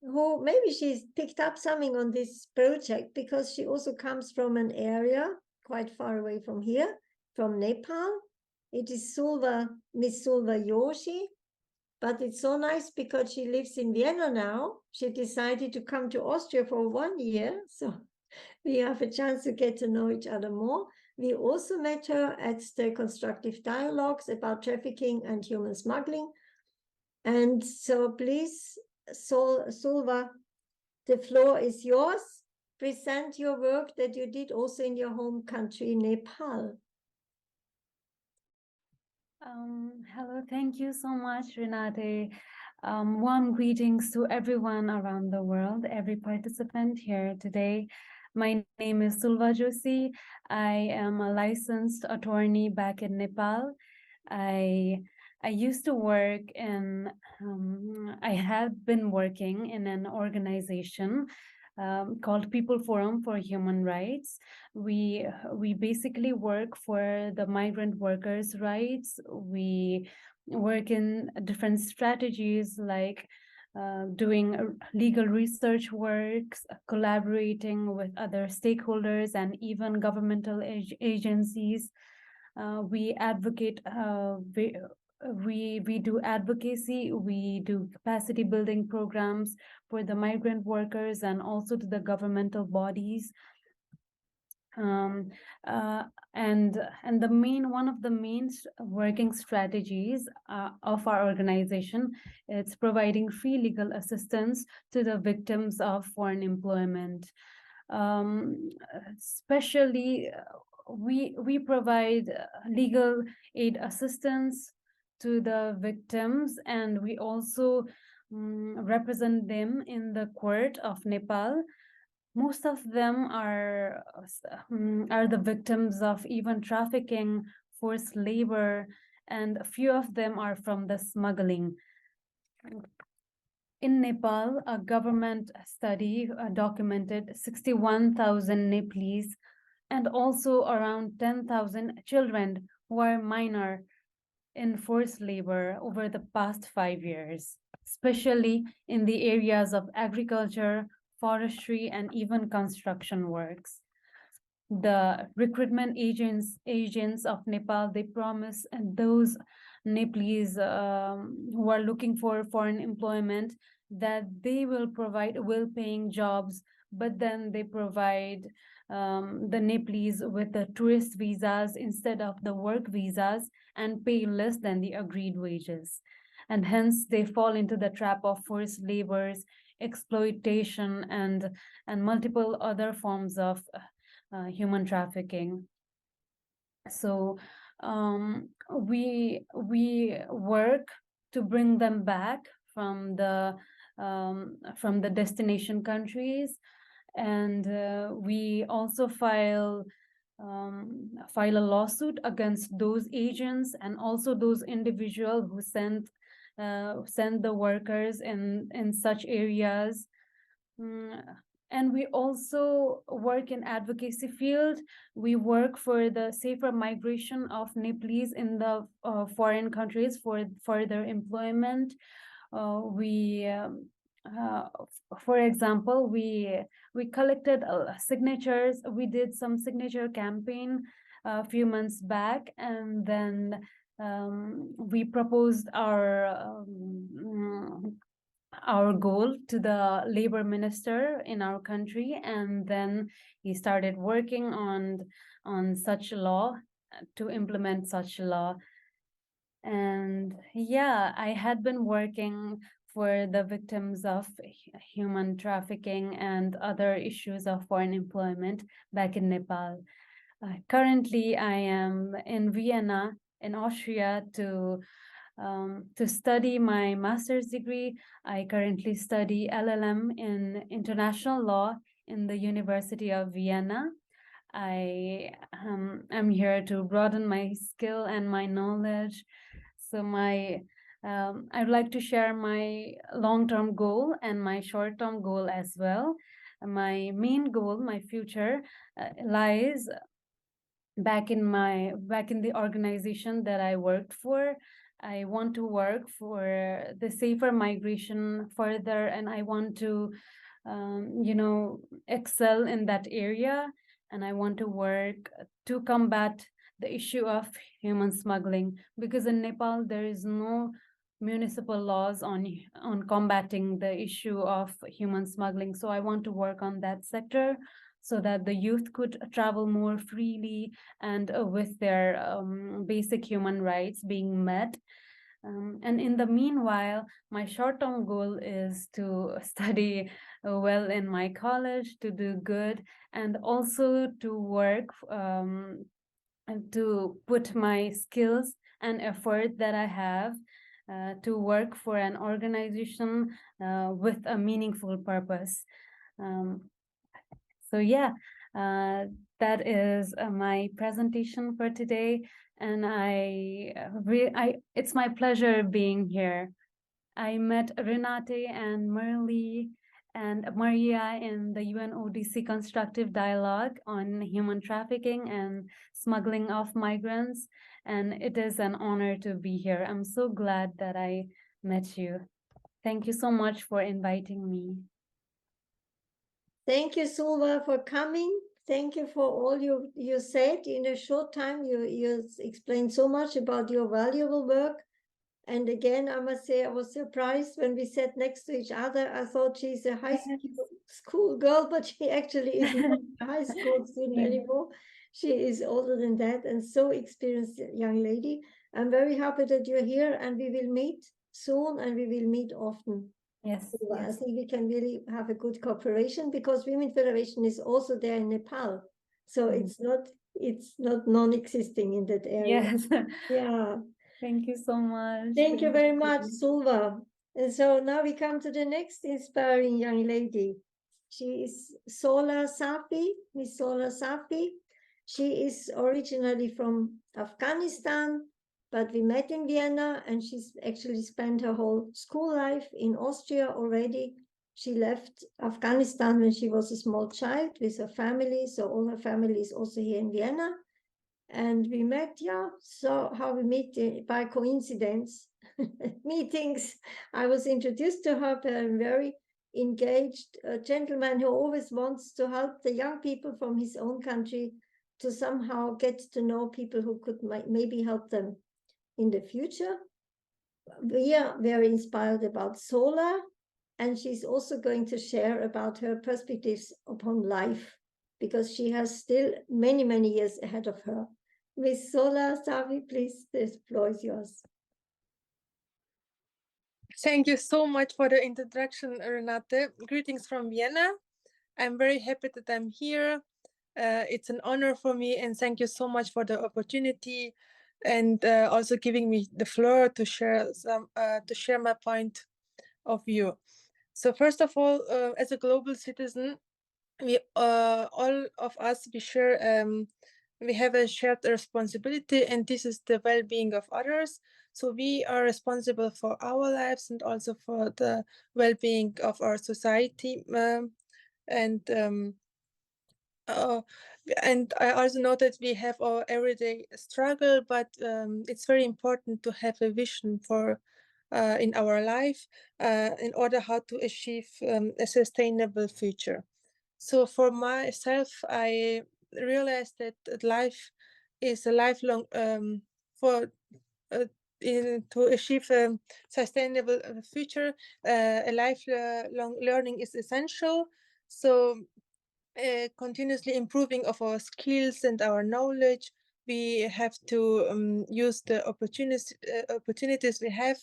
who maybe she's picked up something on this project because she also comes from an area quite far away from here, from Nepal. It is Sulva, Miss Sulva Joshi, but it's so nice because she lives in Vienna now. She decided to come to Austria for 1 year, so we have a chance to get to know each other more. We also met her at the constructive dialogues about trafficking and human smuggling. And so please, Sulva, the floor is yours. Present your work that you did also in your home country, Nepal. Hello, thank you so much, Renate. Warm greetings to everyone around the world, every participant here today. My name is Sulva Joshi. I am a licensed attorney back in Nepal. I used to work in, I have been working in an organization called People Forum for Human Rights. We basically work for the migrant workers' rights. We work in different strategies like doing legal research works, collaborating with other stakeholders and even governmental agencies. We advocate, we do advocacy, we do capacity building programs for the migrant workers and also to the governmental bodies. And one of the main working strategies of our organization is providing free legal assistance to the victims of foreign employment. Especially, we provide legal aid assistance to the victims, and we also represent them in the court of Nepal. Most of them are the victims of even trafficking, forced labor, and a few of them are from the smuggling. In Nepal, a government study documented 61,000 Nepalese and also around 10,000 children who are minor in forced labor over the past 5 years, especially in the areas of agriculture, forestry, and even construction works. The recruitment agents of Nepal, they promise those Nepalese who are looking for foreign employment that they will provide well-paying jobs, but then they provide the Nepalese with the tourist visas instead of the work visas and pay less than the agreed wages. And hence they fall into the trap of forced labors, exploitation, and multiple other forms of human trafficking. So we work to bring them back from the destination countries, and we also file a lawsuit against those agents and also those individuals who send the workers in such areas. And we also work in advocacy field. We work for the safer migration of Nepalese in the foreign countries for their employment. For example, we collected signatures. We did some signature campaign a few months back, and then we proposed our goal to the labor minister in our country, and then he started working on such law to implement such law. And yeah, I had been working for the victims of human trafficking and other issues of foreign employment back in Nepal. Currently, I am in Vienna, in Austria, to study my master's degree. I currently study LLM in international law in the University of Vienna. I am here to broaden my skill and my knowledge. So I'd like to share my long-term goal and my short-term goal as well. My main goal, my future, lies back in the organization that I worked for. I want to work for the safer migration further, and I want to, excel in that area. And I want to work to combat the issue of human smuggling, because in Nepal there is no municipal laws on combating the issue of human smuggling. So I want to work on that sector so that the youth could travel more freely and with their basic human rights being met. And in the meanwhile, my short-term goal is to study well in my college, to do good, and also to work and to put my skills and effort that I have to work for an organization with a meaningful purpose. So yeah, that is my presentation for today, and it's my pleasure being here. I met Renate and Merle and Maria in the UNODC Constructive Dialogue on Human Trafficking and Smuggling of Migrants, and it is an honor to be here. I'm so glad that I met you. Thank you so much for inviting me. Thank you, Sulva, for coming. Thank you for all you said. In a short time, you explained so much about your valuable work. And again, I must say, I was surprised when we sat next to each other. I thought she's a high school girl, but she actually is not a high school student anymore. She is older than that and so experienced young lady. I'm very happy that you're here, and we will meet soon and we will meet often. Yes, So yes. I think we can really have a good cooperation, because Women Federation is also there in Nepal. So it's not non-existing in that area. Yes. Yeah. Thank you so much. Thank you very much, Sulva. And so now we come to the next inspiring young lady. She is Sola Safi, Miss Sola Safi. She is originally from Afghanistan, but we met in Vienna, and she's actually spent her whole school life in Austria already. She left Afghanistan when she was a small child with her family, so all her family is also here in Vienna. And we met, so how we meet by coincidence, meetings. I was introduced to her by a very engaged gentleman who always wants to help the young people from his own country to somehow get to know people who could maybe help them in the future. We are very inspired about Sola, and she's also going to share about her perspectives upon life, because she has still many, many years ahead of her. Miss Sola Safi, please, the floor is yours. Thank you so much for the introduction, Renate. Greetings from Vienna. I'm very happy that I'm here. It's an honor for me, and thank you so much for the opportunity, and also giving me the floor to share my point of view. So first of all, as a global citizen, we all of us we have a shared responsibility, and this is the well-being of others. So we are responsible for our lives and also for the well-being of our society. And I also know that we have our everyday struggle, but it's very important to have a vision for in our life in order how to achieve a sustainable future. So for myself, I realized that life is a lifelong to achieve a sustainable future. A lifelong learning is essential. So continuously improving of our skills and our knowledge. We have to use the opportunities we have,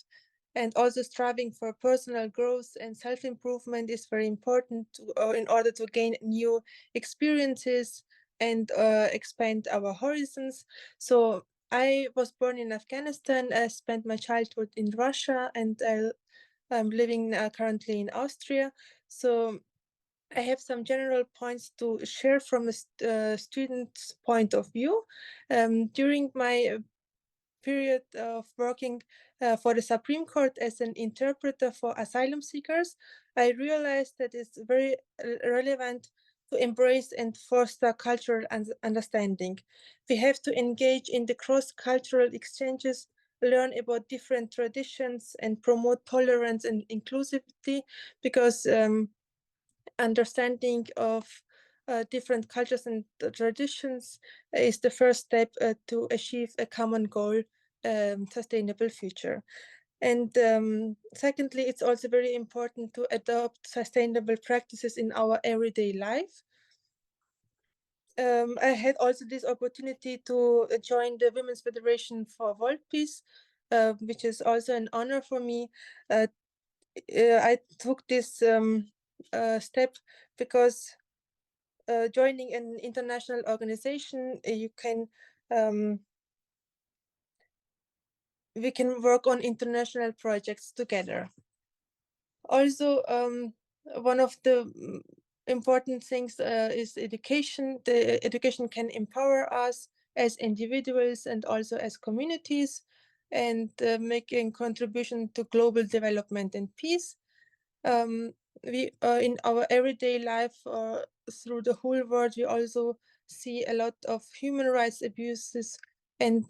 and also striving for personal growth and self-improvement is very important in order to gain new experiences and expand our horizons. So I was born in Afghanistan. I spent my childhood in Russia, and I'm living currently in Austria. So I have some general points to share from a student's point of view. During my period of working for the Supreme Court as an interpreter for asylum seekers, I realized that it's very relevant to embrace and foster cultural understanding. We have to engage in the cross-cultural exchanges, learn about different traditions, and promote tolerance and inclusivity, because understanding of different cultures and traditions is the first step to achieve a common goal, sustainable future. And secondly, it's also very important to adopt sustainable practices in our everyday life. I had also this opportunity to join the Women's Federation for World Peace, which is also an honor for me. I took this step because joining an international organization, we can work on international projects together. Also, one of the important things is education. The education can empower us as individuals and also as communities, and making contribution to global development and peace. We in our everyday life through the whole world, we also see a lot of human rights abuses, and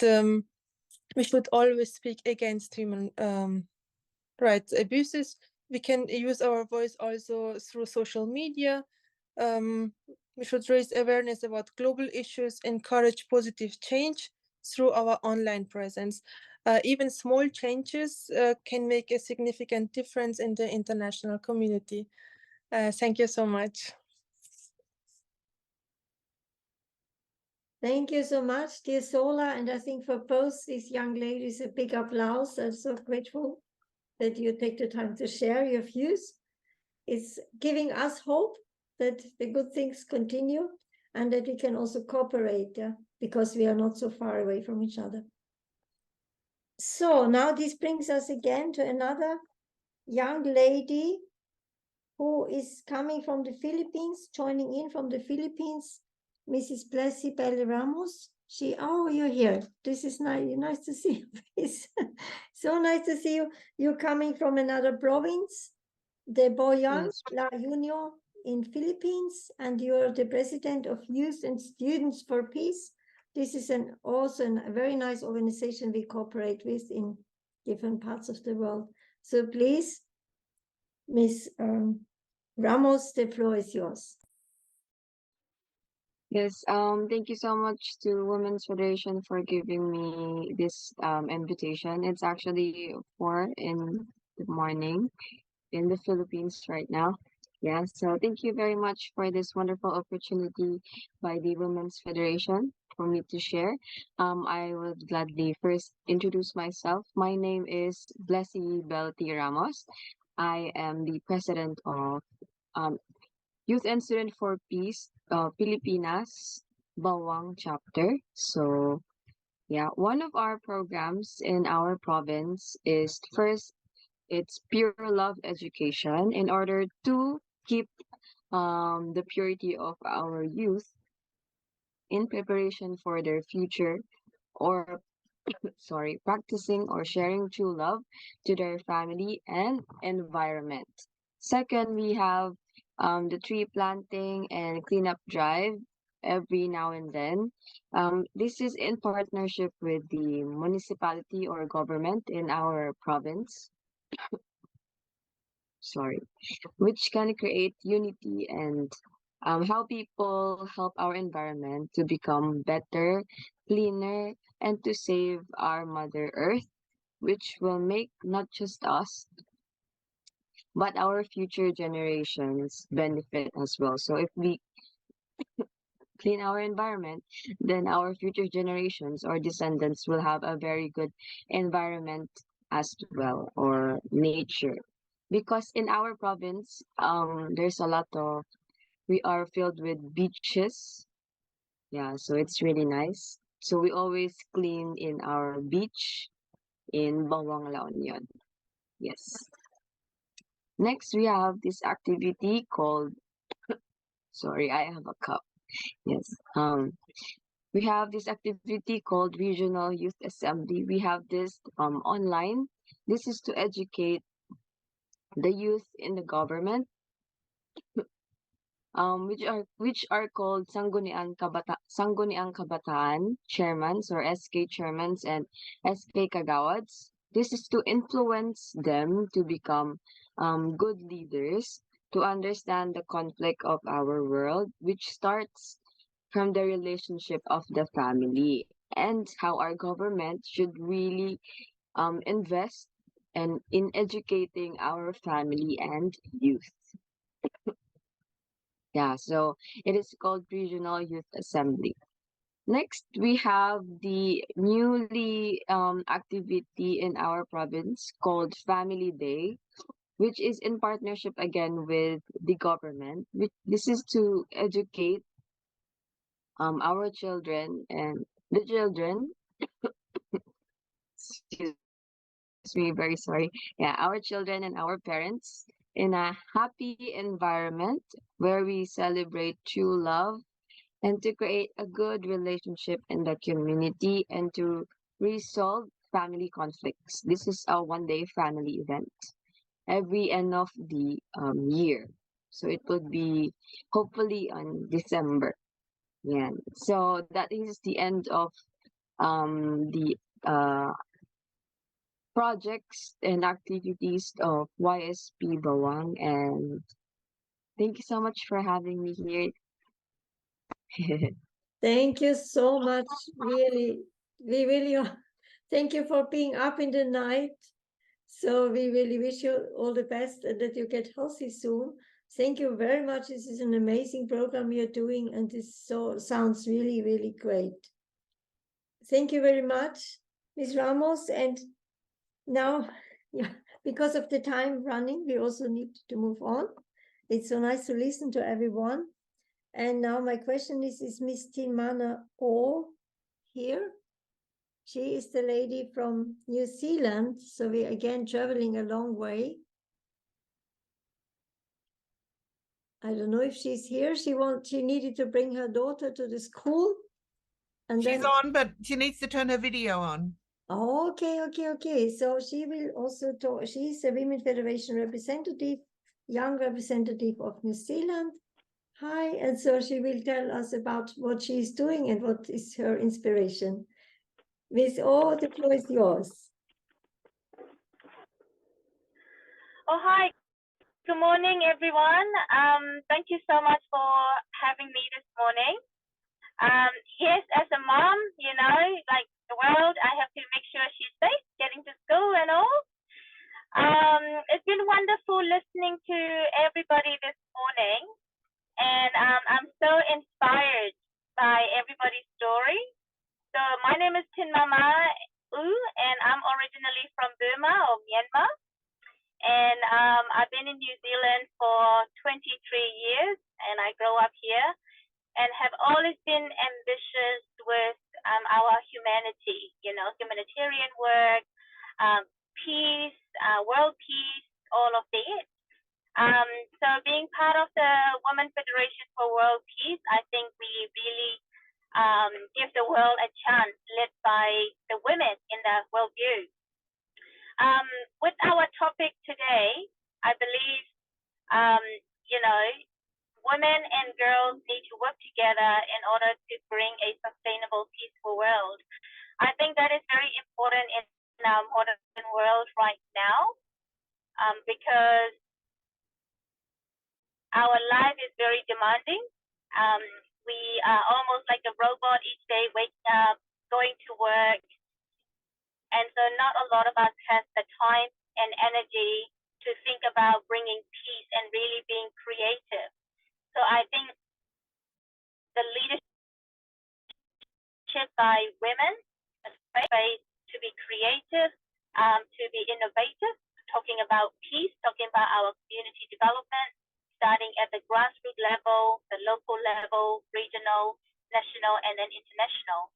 we should always speak against human rights abuses. We can use our voice also through social media. We should raise awareness about global issues, encourage positive change through our online presence. Even small changes can make a significant difference in the international community. Thank you so much. Thank you so much, dear Sola. And I think for both these young ladies, a big applause. I'm so grateful that you take the time to share your views. It's giving us hope that the good things continue and that we can also cooperate, because we are not so far away from each other. So now this brings us again to another young lady who is coming from the Philippines, joining in from the Philippines, Mrs. Blessy Belly Ramos. Oh, you're here. This is nice. Nice to see you. So nice to see you. You're coming from another province, the Boyan Yes. La Union in Philippines, and you're the president of Youth and Students for Peace. This is also a very nice organization we cooperate with in different parts of the world. So please, Ms. Ramos, the floor is yours. Yes, thank you so much to Women's Federation for giving me this invitation. It's actually 4 in the morning in the Philippines right now. Yeah, so thank you very much for this wonderful opportunity by the Women's Federation for me to share. I would gladly first introduce myself. My name is Blessy Belty Ramos. I am the president of Youth and Student for Peace, Pilipinas, Bawang chapter. So, yeah, one of our programs in our province is first, it's pure love education in order to keep the purity of our youth in preparation for their future, or sorry, practicing or sharing true love to their family and environment. Second, we have the tree planting and cleanup drive every now and then. This is in partnership with the municipality or government in our province. Sorry, which can create unity and how people help our environment to become better, cleaner, and to save our Mother Earth, which will make not just us, but our future generations benefit as well. So if we clean our environment, then our future generations or descendants will have a very good environment as well, or nature. Because in our province, there's a lot of, we are filled with beaches. Yeah, so it's really nice. So we always clean in our beach in Bawang La Union. Yes. Next, we have this activity called, sorry, I have a cup. Yes. We have this activity called Regional Youth Assembly. We have this online. This is to educate the youth in the government, which are called Sangguniang Kabataan chairmans or SK chairmans and SK kagawads. This is to influence them to become good leaders, to understand the conflict of our world, which starts from the relationship of the family and how our government should really invest and in educating our family and youth. Yeah, so it is called Regional Youth Assembly. Next, we have the newly activity in our province called Family Day, which is in partnership again with the government. This is to educate our children and the children. Excuse me, very sorry. Yeah, our children and our parents in a happy environment where we celebrate true love and to create a good relationship in the community and to resolve family conflicts. This is a one-day family event every end of the year. So it would be hopefully on December. Yeah. So that is the end of the projects and activities of YSP Bawang, and thank you so much for having me here. Thank you so much. Really, we really thank you for being up in the night. So we really wish you all the best and that you get healthy soon. Thank you very much. This is an amazing program you're doing, and this sounds really, really great. Thank you very much, Ms. Ramos. And now, yeah, because of the time running, we also need to move on. It's so nice to listen to everyone. And now my question is Miss Timana O here? She is the lady from New Zealand. So we're again traveling a long way. I don't know if she's here. She needed to bring her daughter to the school. And She's then on, but she needs to turn her video on. Oh, okay. So she will also talk. She's a Women Federation representative, young representative of New Zealand. Hi, and so she will tell us about what she's doing and what is her inspiration. Miss O, the floor is yours. Oh, hi. Good morning, everyone. Thank you so much for having me this morning. Yes, as a mom, you know, like the world, I have to make sure she's safe, getting to school and all. It's been wonderful listening to everybody this morning, and I'm so inspired by everybody's story. So my name is Tin Mama U, and I'm originally from Burma or Myanmar. And I've been in New Zealand for 23 years, and I grew up here and have always been ambitious with our humanity, you know, humanitarian work, peace, world peace, all of that. So being part of the Women Federation for World Peace, I think we really give the world a chance, led by the women in the world view. With our topic today, I believe, you know, women and girls need to work together in order to bring a sustainable, peaceful world. I think that is very important in our modern world right now, because our life is very demanding. We are almost like a robot each day, waking up, going to work. And so not a lot of us has the time and energy to think about bringing peace and really being creative. So I think the leadership by women, especially to be creative, to be innovative, talking about peace, talking about our community development, starting at the grassroots level, the local level, regional, national, and then international.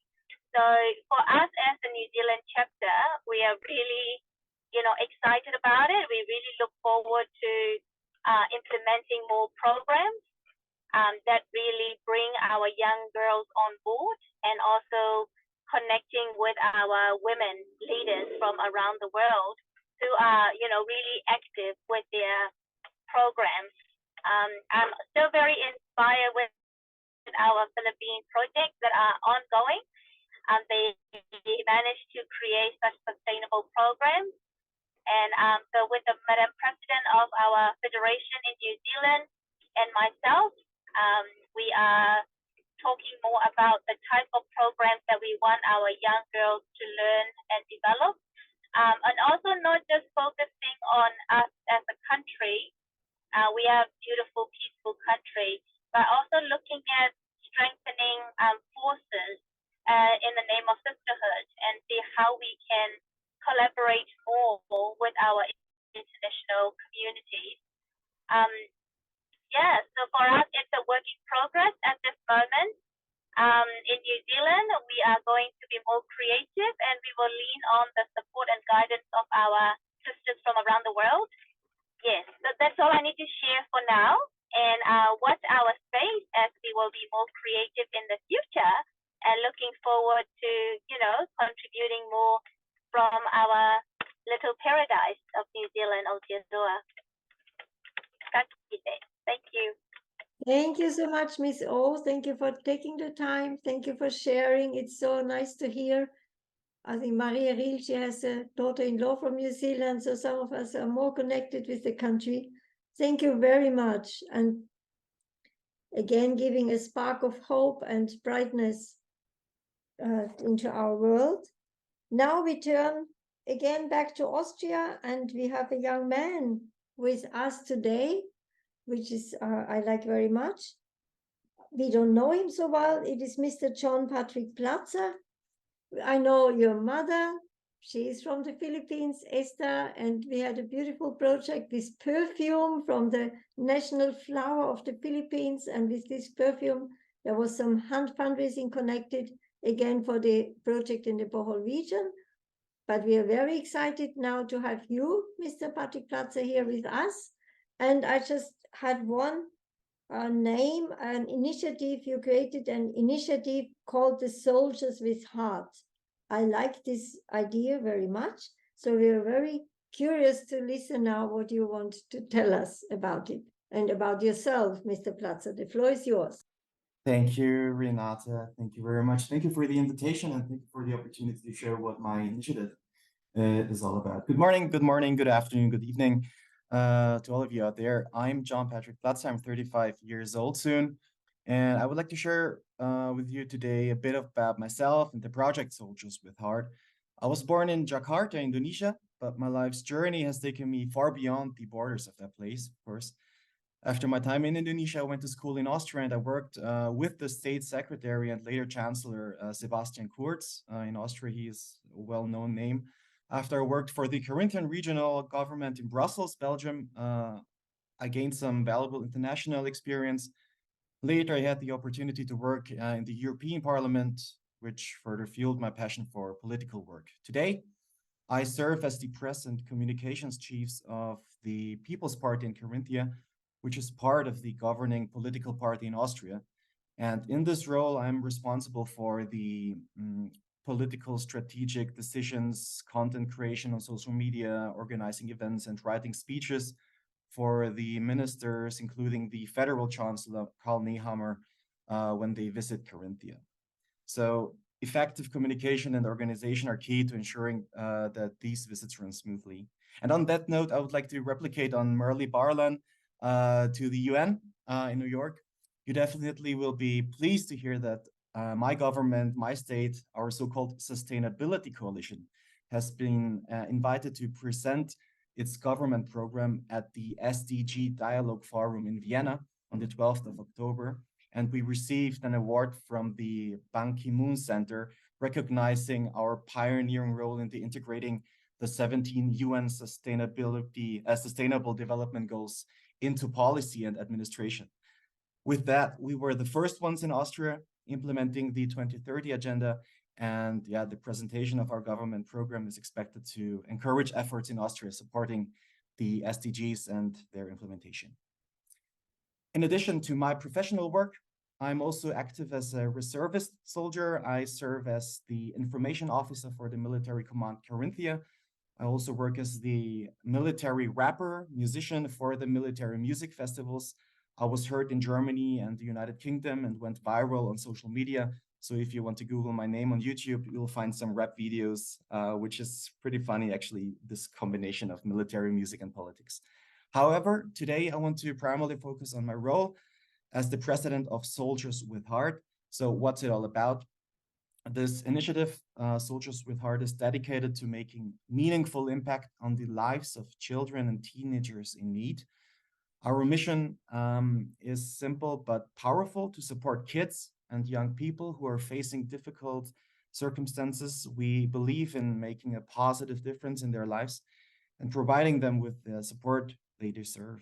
So for us as the New Zealand chapter, we are really, you know, excited about it. We really look forward to implementing more programs that really bring our young girls on board, and also connecting with our women leaders from around the world who are, you know, really active with their programs. I'm still very inspired with our Philippine projects that are ongoing. They managed to create such sustainable programs. And so with the Madam President of our federation in New Zealand and myself, we are talking more about the type of programs that we want our young girls to learn and develop. And also not just focusing on us as a country. We are a beautiful, peaceful country, but also looking at strengthening forces in the name of sisterhood, and see how we can collaborate more with our international communities. Yeah, so for us, it's a work in progress at this moment. In New Zealand, we are going to be more creative, and we will lean on the support and guidance of our sisters from around the world. Yes, so that's all I need to share for now. And watch our space, as we will be more creative in the future, and looking forward to, you know, contributing more from our little paradise of New Zealand, Aotearoa. Thank you. Thank you so much, Miss O. Thank you for taking the time. Thank you for sharing. It's so nice to hear. I think Maria Riehl, she has a daughter-in-law from New Zealand, so some of us are more connected with the country. Thank you very much. And again, giving a spark of hope and brightness into our world. Now we turn again back to Austria, and we have a young man with us today, which is I like very much. We don't know him so well. It is Mr. John Patrick Platzer. I know your mother. She is from the Philippines, Esther, and we had a beautiful project with perfume from the national flower of the Philippines. And with this perfume, there was some fundraising connected again for the project in the Bohol region. But we are very excited now to have you, Mr. Patrick Platzer, here with us. And I just had one name an initiative. You created an initiative called the Soldiers with Heart. I like this idea very much. So we are very curious to listen now what you want to tell us about it and about yourself, Mr. Platzer. The floor is yours. Thank you, Renate. Thank you very much. Thank you for the invitation and thank you for the opportunity to share what my initiative is all about. Good morning, good afternoon, good evening to all of you out there. I'm John Patrick Platzer. I'm 35 years old soon. And I would like to share with you today a bit about myself and the project Soldiers with Heart. I was born in Jakarta, Indonesia, but my life's journey has taken me far beyond the borders of that place, of course. After my time in Indonesia, I went to school in Austria and I worked with the state secretary and later chancellor, Sebastian Kurz. In Austria, he is a well-known name. After I worked for the Carinthian regional government in Brussels, Belgium, I gained some valuable international experience. Later, I had the opportunity to work in the European Parliament, which further fueled my passion for political work. Today, I serve as the press and communications chiefs of the People's Party in Carinthia, which is part of the governing political party in Austria. And in this role, I'm responsible for the political strategic decisions, content creation on social media, organizing events and writing speeches for the ministers, including the federal chancellor, Karl Nehammer, when they visit Carinthia. So effective communication and organization are key to ensuring that these visits run smoothly. And on that note, I would like to replicate on Merle Barlaan to the UN in New York. You definitely will be pleased to hear that my government, my state, our so-called Sustainability Coalition has been invited to present its government program at the SDG Dialogue Forum in Vienna on the 12th of October. And we received an award from the Ban Ki-moon Center, recognizing our pioneering role in the integrating the 17 UN Sustainable Development Goals into policy and administration. With that, we were the first ones in Austria implementing the 2030 agenda. And yeah, the presentation of our government program is expected to encourage efforts in Austria supporting the SDGs and their implementation. In addition to my professional work, I'm also active as a reservist soldier. I serve as the information officer for the military command Carinthia. I also work as the military rapper, musician for the military music festivals. I was heard in Germany and the United Kingdom and went viral on social media. So if you want to Google my name on YouTube, you'll find some rap videos, which is pretty funny, actually, this combination of military music and politics. However, today I want to primarily focus on my role as the president of Soldiers with Heart. So what's it all about? This initiative, Soldiers with Heart, is dedicated to making meaningful impact on the lives of children and teenagers in need. Our mission is simple but powerful: to support kids and young people who are facing difficult circumstances. We believe in making a positive difference in their lives and providing them with the support they deserve.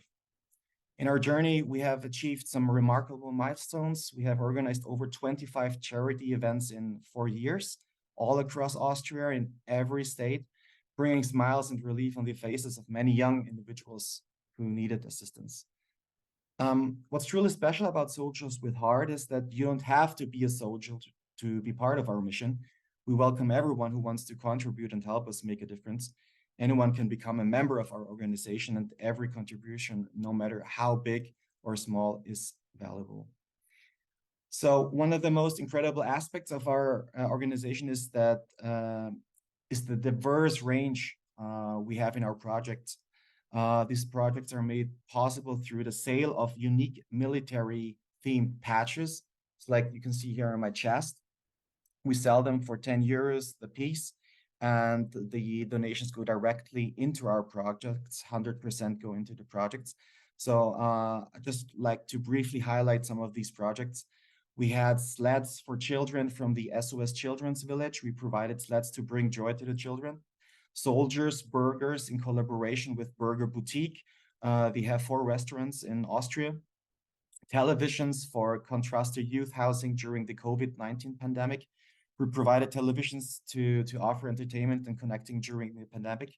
In our journey, we have achieved some remarkable milestones. We have organized over 25 charity events in 4 years, all across Austria in every state, bringing smiles and relief on the faces of many young individuals who needed assistance. What's truly special about Soldiers with Heart is that you don't have to be a soldier to be part of our mission. We welcome everyone who wants to contribute and help us make a difference. Anyone can become a member of our organization, and every contribution, no matter how big or small, is valuable. So one of the most incredible aspects of our organization is that is the diverse range we have in our projects. These projects are made possible through the sale of unique military-themed patches. It's like you can see here on my chest. We sell them for 10 euros a piece, and the donations go directly into our projects. 100% go into the projects. So I'd just like to briefly highlight some of these projects. We had sleds for children from the SOS Children's Village. We provided sleds to bring joy to the children. Soldiers Burgers in collaboration with Burger Boutique. They have 4 restaurants in Austria. Televisions for Contraster Youth Housing during the COVID-19 pandemic. We provided televisions to offer entertainment and connecting during the pandemic.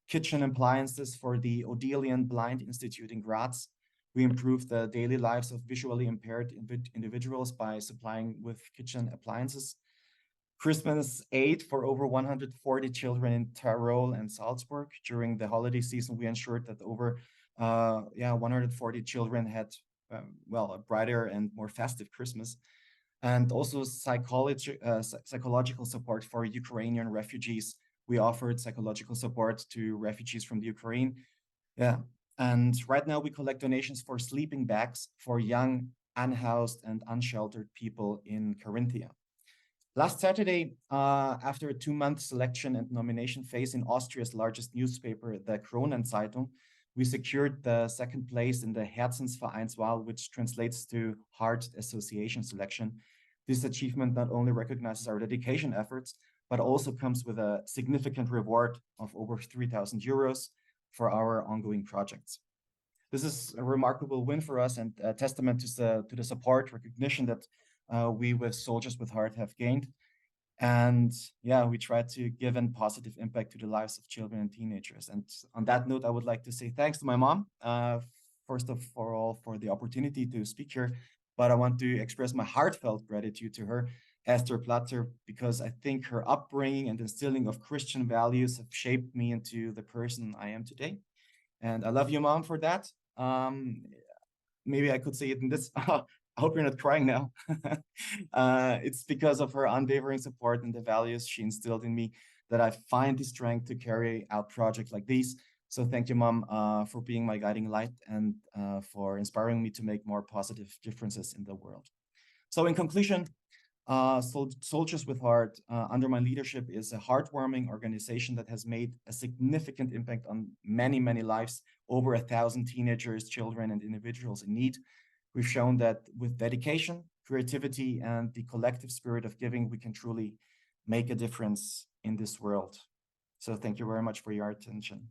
Kitchen appliances for the Odelian Blind Institute in Graz. We improve the daily lives of visually impaired individuals by supplying with kitchen appliances. Christmas aid for over 140 children in Daryll and Salzburg. During the holiday season, we ensured that over 140 children had a brighter and more festive Christmas. And also psychological support for Ukrainian refugees. We offered psychological support to refugees from the Ukraine. Yeah, and right now we collect donations for sleeping bags for young, unhoused and unsheltered people in Carinthia. Last Saturday, after a 2-month selection and nomination phase in Austria's largest newspaper, the Kronenzeitung, we secured the 2nd place in the Herzensvereinswahl, which translates to Heart Association selection. This achievement not only recognizes our dedication efforts, but also comes with a significant reward of over 3,000 euros for our ongoing projects. This is a remarkable win for us and a testament to the support, recognition that we with Soldiers with Heart have gained. And yeah, we try to give a positive impact to the lives of children and teenagers. And on that note, I would like to say thanks to my mom, first of all, for the opportunity to speak here. But I want to express my heartfelt gratitude to her, Esther Platzer, because I think her upbringing and instilling of Christian values have shaped me into the person I am today. And I love you, Mom, for that. Maybe I could say it in this. I hope you're not crying now. It's because of her unwavering support and the values she instilled in me that I find the strength to carry out projects like these. So thank you, Mom, for being my guiding light and for inspiring me to make more positive differences in the world. So in conclusion, Soldiers with Heart, under my leadership, is a heartwarming organization that has made a significant impact on many, many lives, over 1,000 teenagers, children, and individuals in need. We've shown that with dedication, creativity, and the collective spirit of giving, we can truly make a difference in this world. So thank you very much for your attention.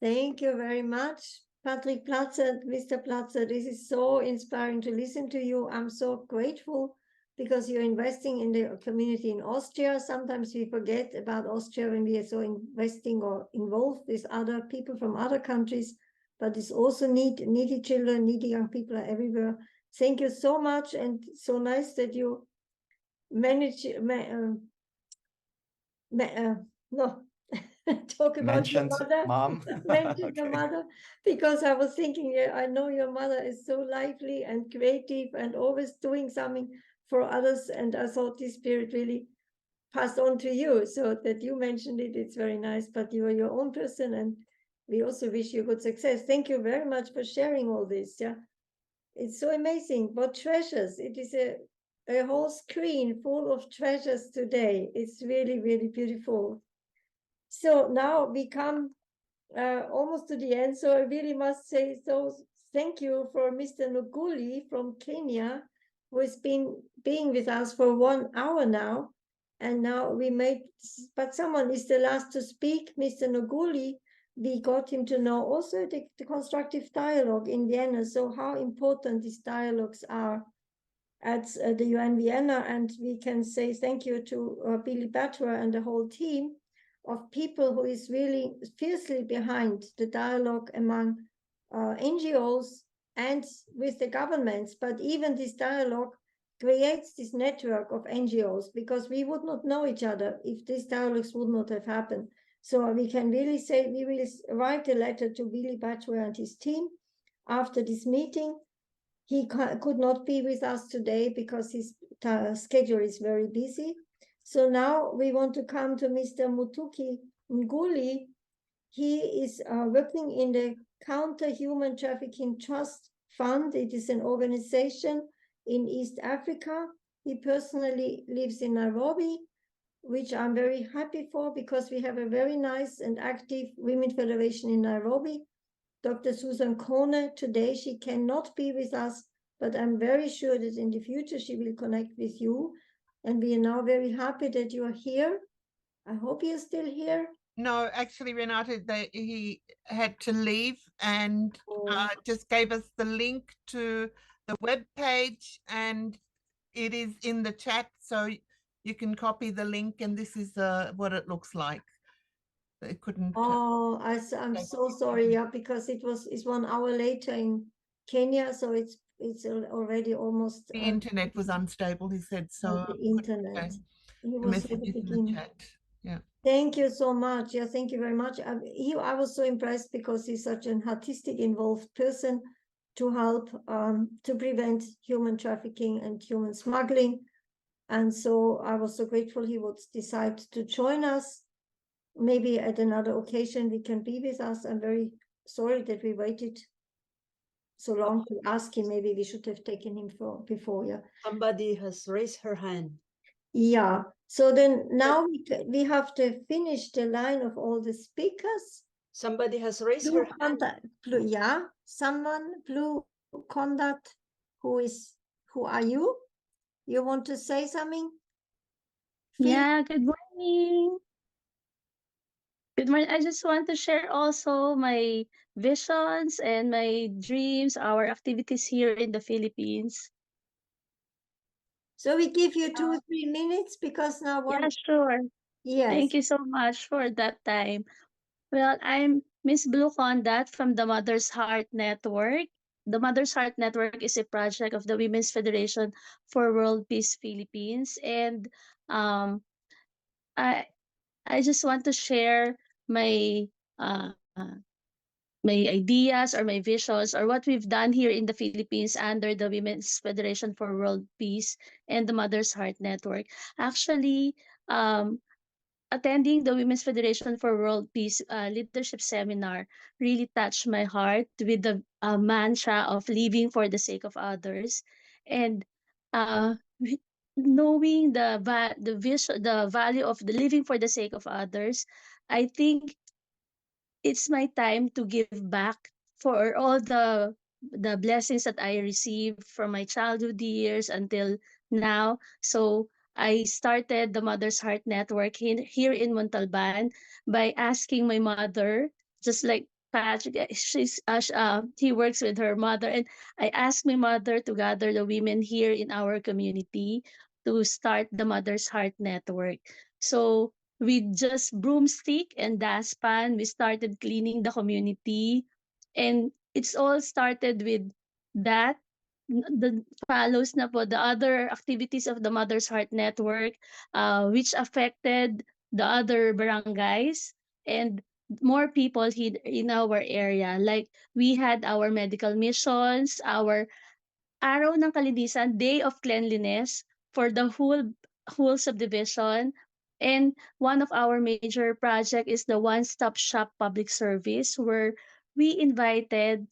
Thank you very much, Patrick Platzer, Mr. Platzer. This is so inspiring to listen to you. I'm so grateful because you're investing in the community in Austria. Sometimes we forget about Austria when we are so investing or involved with other people from other countries, but it's also needy children, needy young people are everywhere. Thank you so much, and so nice that you manage talk about Mentioned your mother. Mom. Mention Okay. your mother, because I was thinking, yeah, I know your mother is so lively and creative and always doing something for others, and I thought this spirit really passed on to you, so that you mentioned it. It's very nice, but you are your own person, and we also wish you good success. Thank you very much for sharing all this. Yeah, it's so amazing. What treasures! It is a whole screen full of treasures today. It's really, really beautiful. So now we come almost to the end. So I really must say, so thank you for Mr. Nguli from Kenya, who has been being with us for 1 hour now. And now but someone is the last to speak, Mr. Nguli. We got him to know also the constructive dialogue in Vienna. So how important these dialogues are at the UN Vienna. And we can say thank you to Billy Batwa and the whole team of people who is really fiercely behind the dialogue among NGOs and with the governments. But even this dialogue creates this network of NGOs, because we would not know each other if these dialogues would not have happened. So we can really say we will write a letter to Billy Batwa and his team after this meeting. He could not be with us today because his schedule is very busy. So now we want to come to Mr. Mutuki Nguli. He is working in the Counter Human Trafficking Trust Fund. It is an organization in East Africa. He personally lives in Nairobi, which I'm very happy for, because we have a very nice and active Women Federation in Nairobi. Dr. Susan Kone, today she cannot be with us, but I'm very sure that in the future she will connect with you. And we are now very happy that you are here. I hope you're still here. No, actually, Renate, he had to leave and just gave us the link to the web page, and it is in the chat, so you can copy the link, and this is what it looks like. They couldn't. Oh, I'm so sorry, yeah, because it's 1 hour later in Kenya, so it's already almost The internet was unstable, he said, so the internet. okay. He The was at message the is in the beginning. chat. Yeah. Thank you so much. Yeah, thank you very much. I was so impressed because he's such an artistic involved person to help to prevent human trafficking and human smuggling. And so I was so grateful he would decide to join us. Maybe at another occasion he can be with us. I'm very sorry that we waited so long to ask him. Maybe we should have taken him before, yeah. Somebody has raised her hand. Yeah, so then now we have to finish the line of all the speakers. Somebody has raised Blue her hand. contact, yeah, someone, blue contact, who are you? You want to say something? Yeah, good morning. Good morning. I just want to share also my visions and my dreams, our activities here in the Philippines. So we give you 2 or 3 minutes because now Yeah, sure. Yes. Thank you so much for that time. Well, I'm Miss Blue Condat from the Mother's Heart Network. The Mother's Heart Network is a project of the Women's Federation for World Peace Philippines, and um, I I just want to share my uh, my ideas or my visions or what we've done here in the Philippines under the Women's Federation for World Peace and the Mother's Heart Network. Actually, attending the Women's Federation for World Peace leadership seminar really touched my heart with the mantra of living for the sake of others, and uh, knowing the value of the living for the sake of others. I think it's my time to give back for all the blessings that I received from my childhood years until now. So I started the Mother's Heart Network here in Montalban by asking my mother, just like Patrick, he works with her mother, and I asked my mother to gather the women here in our community to start the Mother's Heart Network. So with just broomstick and dustpan, we started cleaning the community. And it's all started with that. The follows na po the other activities of the Mother's Heart Network, which affected the other barangays and more people in our area. Like we had our medical missions, our Araw ng Kalinisan, Day of Cleanliness for the whole subdivision. And one of our major project is the One-Stop Shop Public Service, where we invited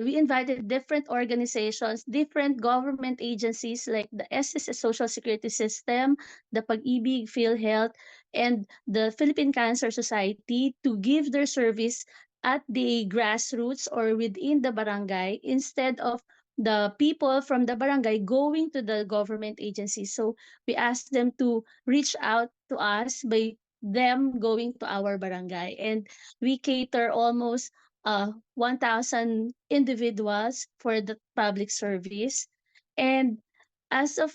we invited different organizations, different government agencies like the SSS Social Security System, the Pag-ibig, PhilHealth, and the Philippine Cancer Society to give their service at the grassroots or within the barangay instead of the people from the barangay going to the government agencies. So we asked them to reach out to us by them going to our barangay. And we cater almost 1,000 individuals for the public service. And as of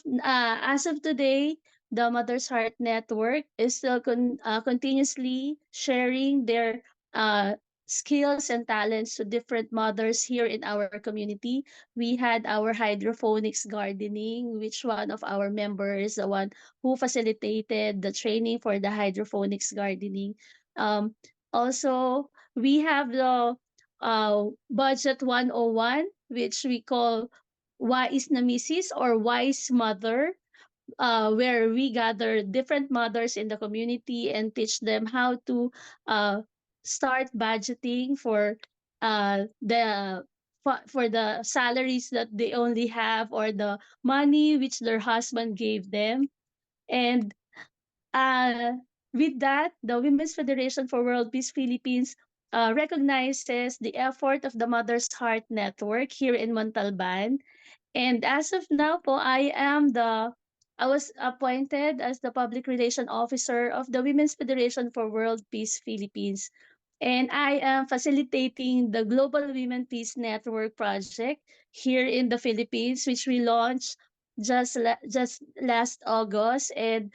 today, the Mother's Heart Network is still continuously sharing their uh, skills and talents to different mothers here in our community. We had our hydroponics gardening, which one of our members, the one who facilitated the training for the hydroponics gardening. Also, we have the budget 101, which we call Wise na Misis or Wise Mother, where we gather different mothers in the community and teach them how to uh, start budgeting for the salaries that they only have or the money which their husband gave them. And uh, with that, the Women's Federation for World Peace Philippines recognizes the effort of the Mother's Heart Network here in Montalban. And as of now po, I was appointed as the Public Relation Officer of the Women's Federation for World Peace Philippines. And I am facilitating the Global Women Peace Network project here in the Philippines, which we launched just last August. And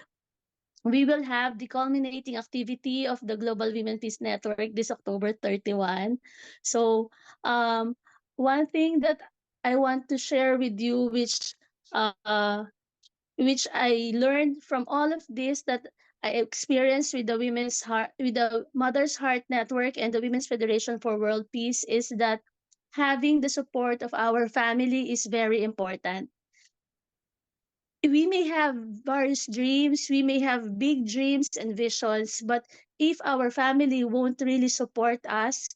We will have the culminating activity of the Global Women Peace Network this October 31. So one thing that I want to share with you, which I learned from all of this, that I experienced with the Mother's Heart Network and the Women's Federation for World Peace, is that having the support of our family is very important. We may have various dreams, we may have big dreams and visions, but if our family won't really support us,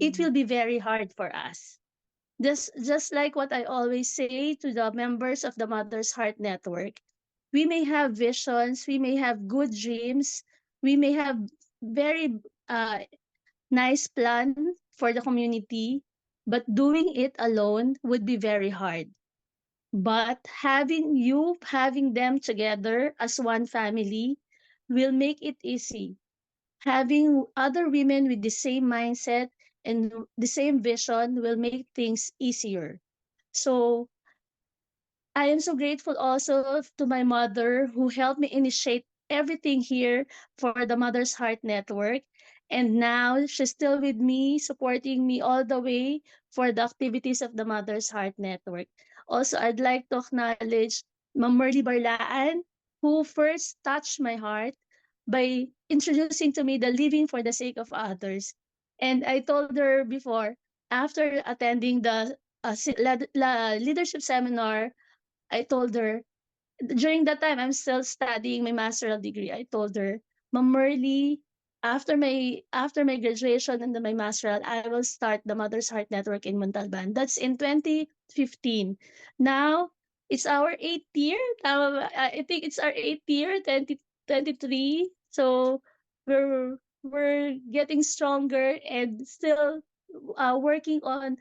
it will be very hard for us. Just like what I always say to the members of the Mother's Heart Network, we may have visions, we may have good dreams, we may have very nice plan for the community, but doing it alone would be very hard. But having them together as one family will make it easy. Having other women with the same mindset and the same vision will make things easier. So I am so grateful also to my mother, who helped me initiate everything here for the Mother's Heart Network. And now she's still with me, supporting me all the way for the activities of the Mother's Heart Network. Also, I'd like to acknowledge Ma'am Merle Barlaan, who first touched my heart by introducing to me the living for the sake of others. And I told her before, after attending the leadership seminar, I told her, during that time I'm still studying my master's degree. I told her, Ma'am Merle, after my graduation and my master's, I will start the Mother's Heart Network in Montalban. That's in 2015. Now it's our 8th year. I think it's our 8th year, 2023. So we're getting stronger and still working on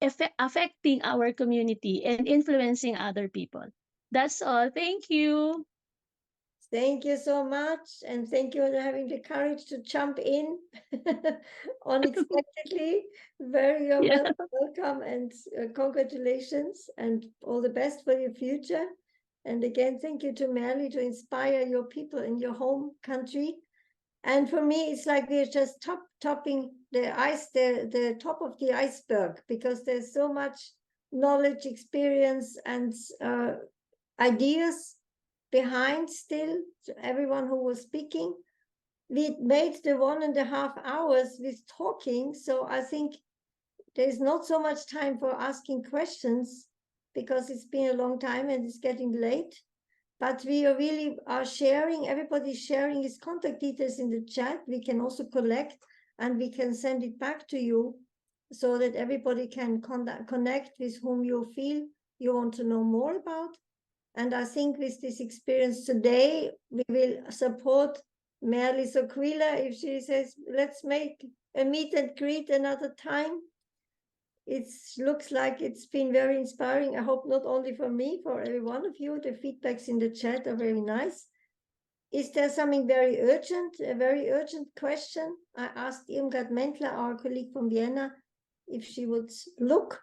affecting our community and influencing other people. That's all. Thank you. Thank you so much. And thank you for having the courage to jump in unexpectedly. Very welcome and congratulations and all the best for your future. And again, thank you to Merle to inspire your people in your home country. And for me, it's like we're just topping the ice, the top of the iceberg, because there's so much knowledge, experience, and ideas behind still to everyone who was speaking. We made the 1.5 hours with talking, so I think there's not so much time for asking questions, because it's been a long time and it's getting late. But we are sharing, everybody's sharing his contact details in the chat. We can also collect and we can send it back to you so that everybody can connect with whom you feel you want to know more about. And I think with this experience today, we will support Merle Soquila if she says, let's make a meet and greet another time. It looks like it's been very inspiring. I hope not only for me, for every one of you. The feedbacks in the chat are very nice. Is there something very urgent, a very urgent question? I asked Irmgard Mentler, our colleague from Vienna, if she would look.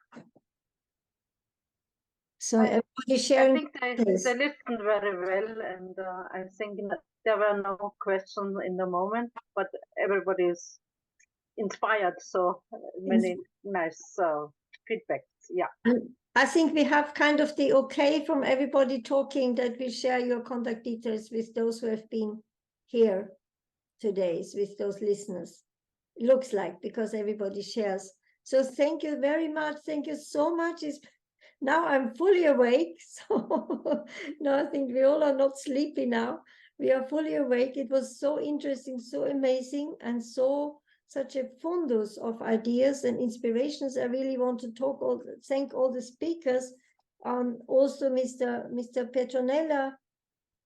So everybody sharing. I think they listened very well, and I think that there were no questions in the moment, but everybody is inspired, so many nice feedbacks. Yeah. I think we have kind of the okay from everybody talking that we share your contact details with those who have been here today, with those listeners. It looks like, because everybody shares. So thank you very much. Thank you so much. Now I'm fully awake. So no, I think we all are not sleepy now. We are fully awake. It was so interesting, so amazing, and such a fundus of ideas and inspirations. I really want to thank all the speakers. Also Mr. Petronella,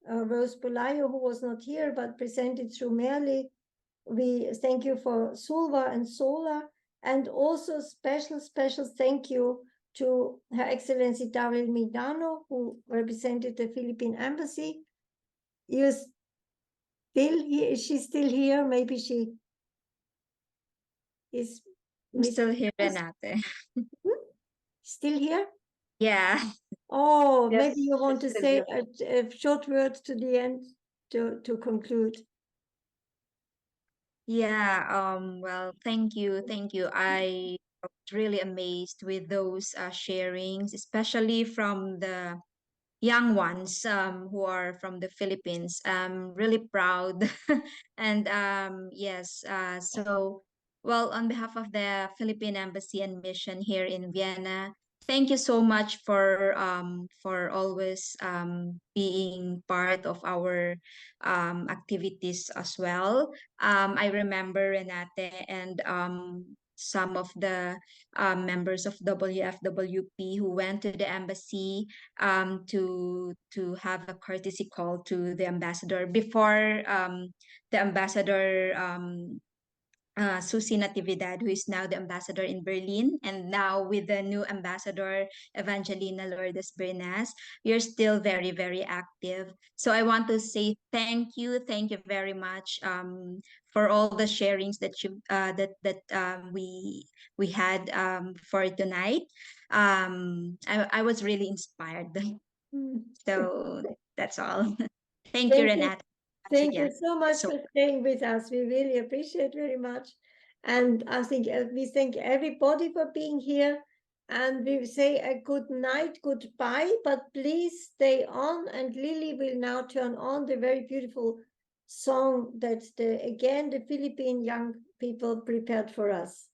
Rose Bulayo, who was not here but presented through Merle. We thank you for Sulva and Sola, and also special thank you to Her Excellency Daryll Migano, who represented the Philippine Embassy. Is she still here? Maybe she is. I'm still here, Renate. Still here? Yeah. Oh, Yes, maybe you want to she's still say here. a short word to the end. to conclude. Yeah, well, thank you. Thank you. I was really amazed with those sharings, especially from the young ones who are from the Philippines. I'm really proud. And yes, so, well, on behalf of the Philippine Embassy and Mission here in Vienna, thank you so much for always being part of our activities as well. I remember Renate and some of the members of WFWP who went to the embassy to have a courtesy call to the ambassador before the ambassador Susi Natividad, who is now the ambassador in Berlin, and now with the new ambassador Evangelina Lourdes Bernas, you're still very, very active. So I want to say thank you very much for all the sharings that we had for tonight. I was really inspired. So that's all. Thank you, Renate. Thank you so much for staying with us. We really appreciate very much. And I think we thank everybody for being here. And we say a good night, goodbye, but please stay on. And Lily will now turn on the very beautiful song that the Philippine young people prepared for us.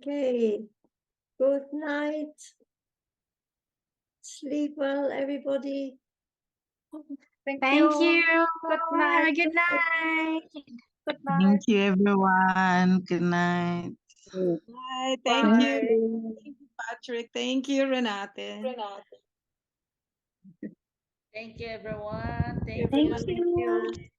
Okay. Good night. Sleep well, everybody. Thank you. Good night. Good night. Good night. Thank you, everyone. Good night. Bye. Thank you. Thank you, Patrick. Thank you, Renate. Thank you, everyone. Thank you.